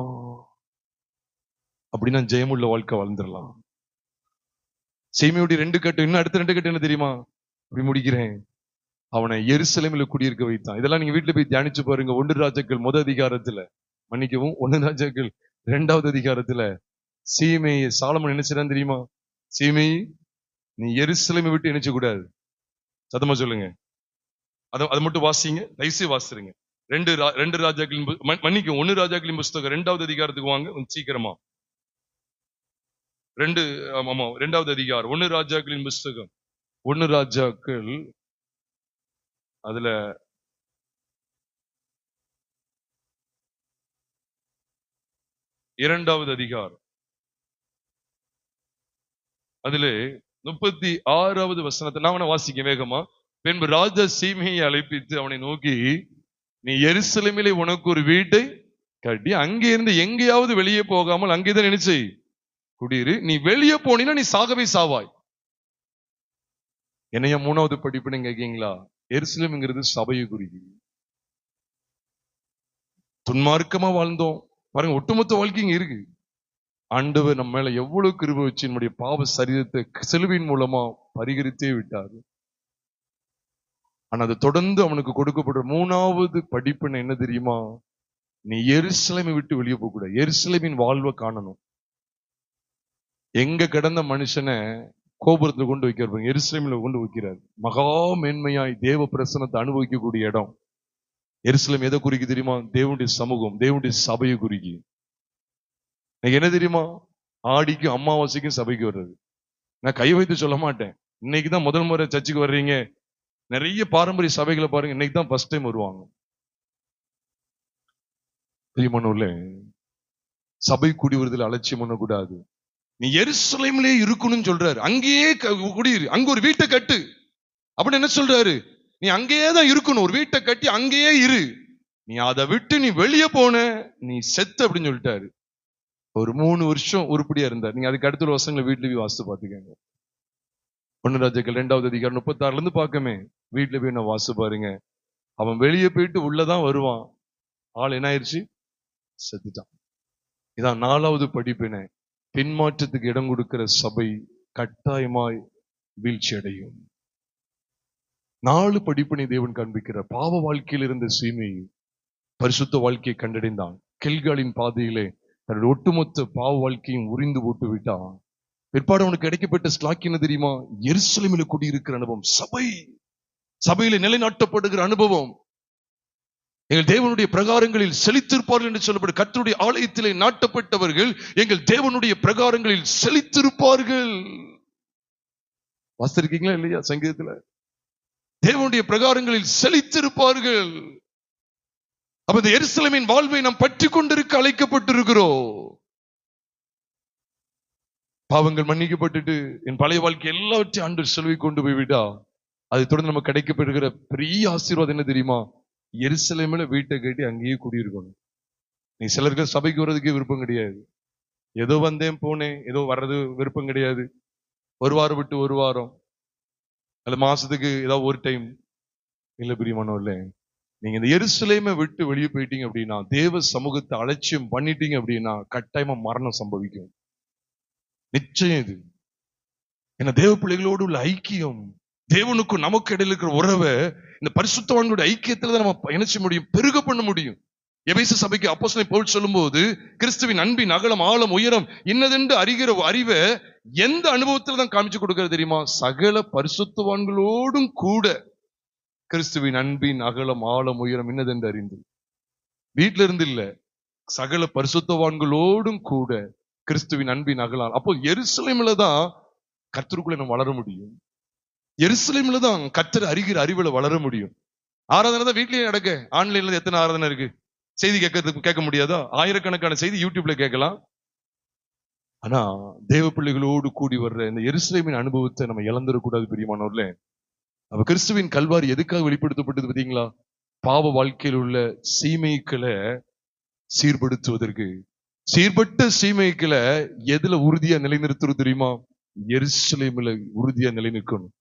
அப்படின்னா ஜெயமுள்ள வாழ்க்கை வாழ்ந்துடலாம். சீமையுடைய 2 கட்டு, இன்னும் அடுத்த 2 கட்டு என்ன தெரியுமா? அப்படி முடிக்கிறேன். அவனை எருசலேமில் குடியிருக்க வைத்தான். இதெல்லாம் நீங்க வீட்டுல போய் தியானிச்சு பாருங்க. 1 ராஜாக்கள் 1 அதிகாரத்துல, மன்னிக்கவும் 1 ராஜாக்கள் 2வது அதிகாரத்துல சீமையை சாலமன் என்ன செய்றான் தெரியுமா? சீமை, நீ எருசலேமை விட்டு நினைச்ச கூடாது. சத்தமா சொல்லுங்க. அதை மட்டும் வாசிங்க, தயவுசெய்து வாசிருங்க. 2 ராஜாக்களின் மன்னிக்கும் 1 ராஜாக்களின் புஸ்தகம் 2வது அதிகாரத்துக்கு வாங்க சீக்கிரமா. 2வது அதிகாரம் 1 ராஜாக்களின் புஸ்தகம், 1 ராஜாக்கள் அதுல 2வது அதிகாரம், அதிலே 36வது வசனத்தை நான் வாசிக்க வேகமா. பின்பு ராஜா சீமையை அழைப்பித்து அவனை நோக்கி, நீ எருசலேமிலே உனக்கு ஒரு வீட்டை கட்டி அங்கே இருந்து எங்கேயாவது வெளியே போகாமல் அங்கேதான் நினைச்சு குடியிரு. நீ வெளியே போனீன்னா நீ சாகவே சாவாய். என்னைய 3வது படிப்புன்னு கேட்கீங்களா? எருசலேம்ங்கிறது சபையை குறிக்குது. துன்மார்க்கமா வாழ்ந்தோம் பாருங்க, ஒட்டுமொத்த வாழ்க்கை இங்க இருக்கு. ஆண்டவர் நம்ம மேல எவ்வளவு கிருபை வச்சு நம்முடைய பாவ சரீரத்தை சிலுவையின் மூலமா பரிகரித்தே விட்டாரு. ஆனா அது தொடர்ந்து அவனுக்கு கொடுக்கப்படுற 3வது படிப்புன்னு என்ன தெரியுமா? நீ எருசலேமை விட்டு வெளியே போக கூடாது. எருசலேமின் வாழ்வை காணணும். எங்க கிடந்த மனுஷனை கோபுரத்துல கொண்டு வைக்கிறார், எருசலேமில கொண்டு வைக்கிறார். மகா மேன்மையாய் தேவ பிரசன்னத்தை அனுபவிக்கக்கூடிய இடம் எருசலேம். எதை குறிக்கு தெரியுமா? தேவனுடைய சமூகம், தேவனுடைய சபையை குறிக்கு. என்ன தெரியுமா? ஆடிக்கும் அமாவாசைக்கும் சபைக்கு வர்றது. நான் கை வைத்து சொல்ல மாட்டேன். இன்னைக்குதான் முதல் முறை சர்ச்சுக்கு வர்றீங்க. நிறைய பாரம்பரிய சபைகளை பாருங்க, இன்னைக்கு தான் ஃபர்ஸ்ட் டைம் வருவாங்க. தெரியுமானூர்ல சபை கூடி வருதல் அலட்சியம் பண்ணக்கூடாது. நீ எருசலேமிலே இருக்கணும்னு சொல்றாரு. அங்கேயே குடியிரு, அங்க ஒரு வீட்டை கட்டு அப்படின்னு என்ன சொல்றாரு? நீ அங்கேயே தான் இருக்கணும், ஒரு வீட்டை கட்டி அங்கேயே இரு. நீ அதை விட்டு நீ வெளியே போன நீ செத்து அப்படின்னு சொல்லிட்டாரு. ஒரு 3 வருஷம் உருப்படியா இருந்தார். நீங்க அதுக்கு அடுத்த வருஷங்களை வீட்டுல போய் வாசித்து பாத்துக்கங்க. 1 ராஜாக்கள் 2வது அதிகாரம் 36ல இருந்து பார்க்கமே, வீட்டுல போய் நான் வாசித்து பாருங்க. அவன் வெளியே போயிட்டு உள்ளதான் வருவான், ஆள் என்ன ஆயிடுச்சு? செத்துட்டான். இதான் 4வது படிப்பினை. பின்மாற்றத்துக்கு இடம் கொடுக்கிற சபை கட்டாயமாய் வீழ்ச்சி அடையும். 4 படிப்பினை தேவன் காண்பிக்கிற. பாவ வாழ்க்கையில் இருந்த சீமை பரிசுத்த வாழ்க்கையை கண்டடைந்தான். கில்காலின் பாதையிலே தன்னுடைய ஒட்டுமொத்த பாவ வாழ்க்கையும் உரிந்து போட்டு விட்டான். பிற்பாடு அவனுக்கு கிடைக்கப்பட்ட ஸ்லாக்கியம் என்ன தெரியுமா? எருசலேமில குடியிருக்கிற அனுபவம், சபையில நிலைநாட்டப்படுகிற அனுபவம். எங்கள் தேவனுடைய பிரகாரங்களில் செழித்திருப்பார்கள் என்று சொல்லப்படும். கர்த்தருடைய ஆலயத்திலே நாட்டப்பட்டவர்கள் எங்கள் தேவனுடைய பிரகாரங்களில் செழித்திருப்பார்கள். வாசித்திருக்கீங்களா இல்லையா? சங்கீதத்துல தேவனுடைய பிரகாரங்களில் செழித்திருப்பார்கள். அப்ப இந்த எருசலேமின் வாழ்வை நாம் பற்றி கொண்டிருக்க அழைக்கப்பட்டிருக்கிறோம். பாவங்கள் மன்னிக்கப்பட்டுட்டு என் பழைய வாழ்க்கை எல்லாவற்றையும் ஆண்டவர் செல்வி கொண்டு போய்விட்டா அதை தொடர்ந்து நமக்கு கிடைக்கப்படுகிற பெரிய ஆசீர்வாதம் என்ன தெரியுமா? எருசலேமில வீட்டை கட்டி அங்கேயே குடியிருக்கணும். நீ சிலருக்கு சபைக்கு வர்றதுக்கே விருப்பம் கிடையாது. ஏதோ வந்தேன் போனேன், ஏதோ வர்றது விருப்பம் கிடையாது. ஒரு வாரம் விட்டு ஒரு வாரம் அல்ல மாசத்துக்கு ஏதாவது ஒரு டைம் இல்ல. பிரியமானோ இல்ல, நீங்க இந்த எருசலேமை விட்டு வெளியே போயிட்டீங்க அப்படின்னா, தேவ சமூகத்தை அலட்சியம் பண்ணிட்டீங்க அப்படின்னா கட்டாயமா மரணம் சம்பவிக்கும். நிச்சயம் இது. ஏன்னா தேவ பிள்ளைகளோடு உள்ள ஐக்கியம், தேவனுக்கும் நமக்கு இடையில இருக்கிற உறவை இந்த பரிசுத்தவான்களுடைய ஐக்கியத்துல தான் நம்ம இணைச்ச முடியும், பெருக பண்ண முடியும். எபேசு சபைக்கு அப்போஸ்தலன் பவுல் சொல்லும்போது, கிறிஸ்துவின் அன்பின் அகலம் ஆழம் உயரம் இன்னதென்று அறிகிற அறிவை எந்த அனுபவத்துல தான் காமிச்சு கொடுக்கிறது தெரியுமா? சகல பரிசுத்தவான்களோடும் கூட கிறிஸ்துவின் அன்பின் அகலம் ஆழம் உயரம் இன்னதென்று அறிந்து. வீட்டில இருந்து இல்ல, சகல பரிசுத்தவான்களோடும் கூட கிறிஸ்துவின் அன்பின் அகலம். அப்போ எருசலேமில தான் கர்த்தருக்குள்ள நம்ம வளர முடியும். எருசலேமில தான் கர்த்தர் அறிகிற அறிவுல வளர முடியும். ஆராதனை தான் வீட்லயே நடக்க. ஆன்லைன்ல எத்தனை ஆராதனை இருக்கு? செய்தி கேட்க முடியாதா? ஆயிரக்கணக்கான செய்தி யூடியூப்ல கேட்கலாம். ஆனா தேவ பிள்ளைகளோடு கூடி வர்ற இந்த எருசலேமின் அனுபவத்தை நம்ம இழந்துடக்கூடாது பிரியமானவர்களே. அப்ப கிறிஸ்துவின் கல்வாரி எதுக்காக வெளிப்படுத்தப்பட்டது பாத்தீங்களா? பாவ வாழ்க்கையில் உள்ள சீமைக்களை சீர்படுத்துவதற்கு. சீர்பட்ட சீமைக்களை எதுல உறுதியா நிலைநிறுத்துறது தெரியுமா? எருசலேமில் உறுதியா நிலைநிற்கணும்.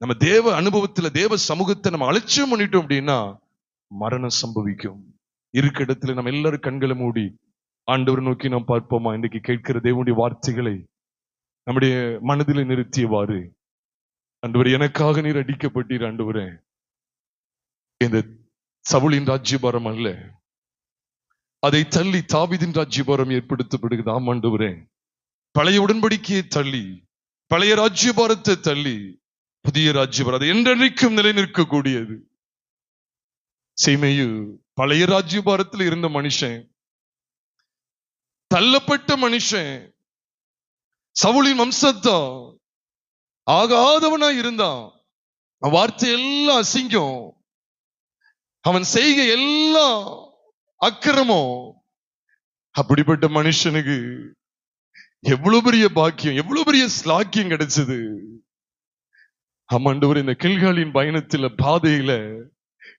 நம்ம தேவ அனுபவத்துல தேவ சமூகத்தை நம்ம அலட்சியம் பண்ணிட்டோம் அப்படின்னா மரணம் சம்பவிக்கும். இருக்க இடத்துல நம்ம எல்லாரும் கண்களை மூடி ஆண்டவர் நோக்கி நாம் பார்ப்போமா? இன்னைக்கு கேட்கிற தேவனுடைய வார்த்தைகளை நம்முடைய மனதில் நிறுத்தியவாறு, ஆண்டவர் எனக்காக நீர் அடிக்கப்பட்டீர் ஆண்டவரே, இந்த சவுலின் ராஜ்யபாரம் அல்ல, அதை தள்ளி தாவீதின் ராஜ்யபாரம் ஏற்படுத்தப்படுகிறது. ஆம் ஆண்டவரே, பழைய உடன்படிக்கையை தள்ளி, பழைய ராஜ்யபாரத்தை தள்ளி புதிய ராஜ்யபாரம் அது என்றென்றைக்கும் நிலை நிற்கக்கூடியது. சீமையு பழைய ராஜ்யபாரத்தில் இருந்த மனுஷன், தள்ளப்பட்ட மனுஷன், சவுலின் வம்சத்தான், ஆகாதவனா இருந்தான். வார்த்தை எல்லாம் அசிங்கம், அவன் செய்கை எல்லாம் அக்கிரமம். அப்படிப்பட்ட மனுஷனுக்கு எவ்வளவு பெரிய பாக்கியம், எவ்வளவு பெரிய ஸ்லாக்கியம் கிடைச்சது. ஆமாண்டவர், இந்த கில்காலின் பயணத்துல பாதையில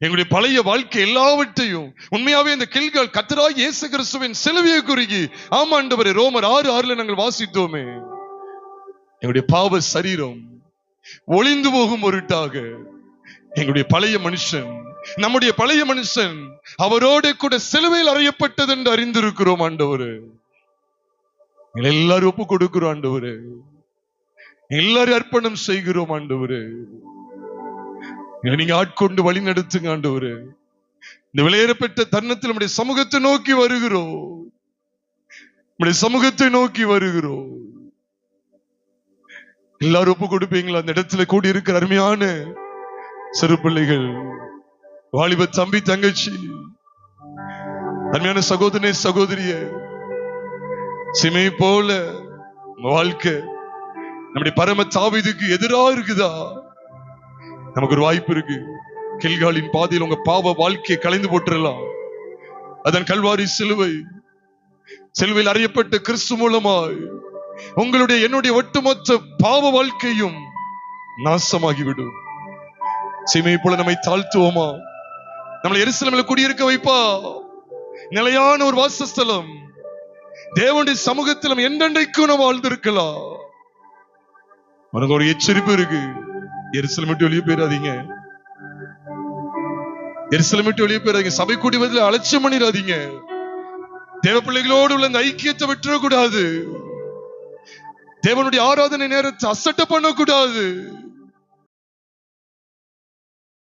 எங்களுடைய பழைய வாழ்க்கை எல்லாவற்றையும் உண்மையாவே இந்த கில்கால் கர்த்தராகிய இயேசு கிறிஸ்துவின் சிலுவையை குறிகி, ஆமாண்டவரே, ரோமர் 6:6 நாங்கள் வாசித்தோமே, எங்களுடைய பாவ சரீரம் ஒளிந்து போகும் பொருட்டாக எங்களுடைய பழைய மனுஷன், நம்முடைய பழைய மனுஷன் அவரோட கூட சிலுவையில் அறையப்பட்டது என்று அறிந்திருக்கிறோம். ஆண்டவரே, எல்லாரும் ஒப்பு கொடுக்கிறோம். ஆண்டவரே, எல்லாரும் அர்ப்பணம் செய்கிறோம். ஆண்டவரே, நீங்க ஆட்கொண்டு வழி நடத்துங்க. ஆண்டவரே, இந்த விலையேறப்பட்ட தருணத்தில் நம்முடைய சமூகத்தை நோக்கி வருகிறோம். நம்முடைய சமூகத்தை நோக்கி வருகிறோம். எல்லாரும் ஒப்பு கொடுப்பீங்களா? அந்த இடத்துல கூடி இருக்கிற அருமையான சிறு பிள்ளைகள், வாலிப தம்பி தங்கச்சி, அருமையான சகோதரனே சகோதரிய, சிமை போல வாழ்க்கை நம்முடைய பரம தாவீதுக்கு எதிரா இருக்குதா? நமக்கு ஒரு வாய்ப்பு இருக்கு. கில்காலின் பாதையில் உங்க பாவ வாழ்க்கையை கலைந்து போட்டுறலாம். அதன் கல்வாரி சிலுவையில் அறியப்பட்ட கிறிஸ்து மூலமாய் உங்களுடைய என்னுடைய ஒட்டுமொத்த பாவ வாழ்க்கையும் நாசமாகிவிடும். சீமையை போல நம்மை தாழ்த்துவோமா? நம்மளை எருசலேமில் குடியிருக்க வைப்பா. நிலையான ஒரு வாசஸ்தலம், தேவனுடைய சமூகத்தில் என்றென்றைக்கும் நாம் வாழ்ந்திருக்கலாம். உனக்கு ஒரு எச்சரிப்பு இருக்கு. எருசலேம் விட்டு வெளியே போயிடாதீங்க. எருசலேம் விட்டு வெளியே போயிடாதீங்க. சபை கூடி பதில் அலட்சியம் பண்ணிடாதீங்க. தேவ பிள்ளைகளோடு உள்ள அந்த ஐக்கியத்தை விட்டுறக்கூடாது. தேவனுடைய ஆராதனை நேரத்தை அசட்டை பண்ணக்கூடாது.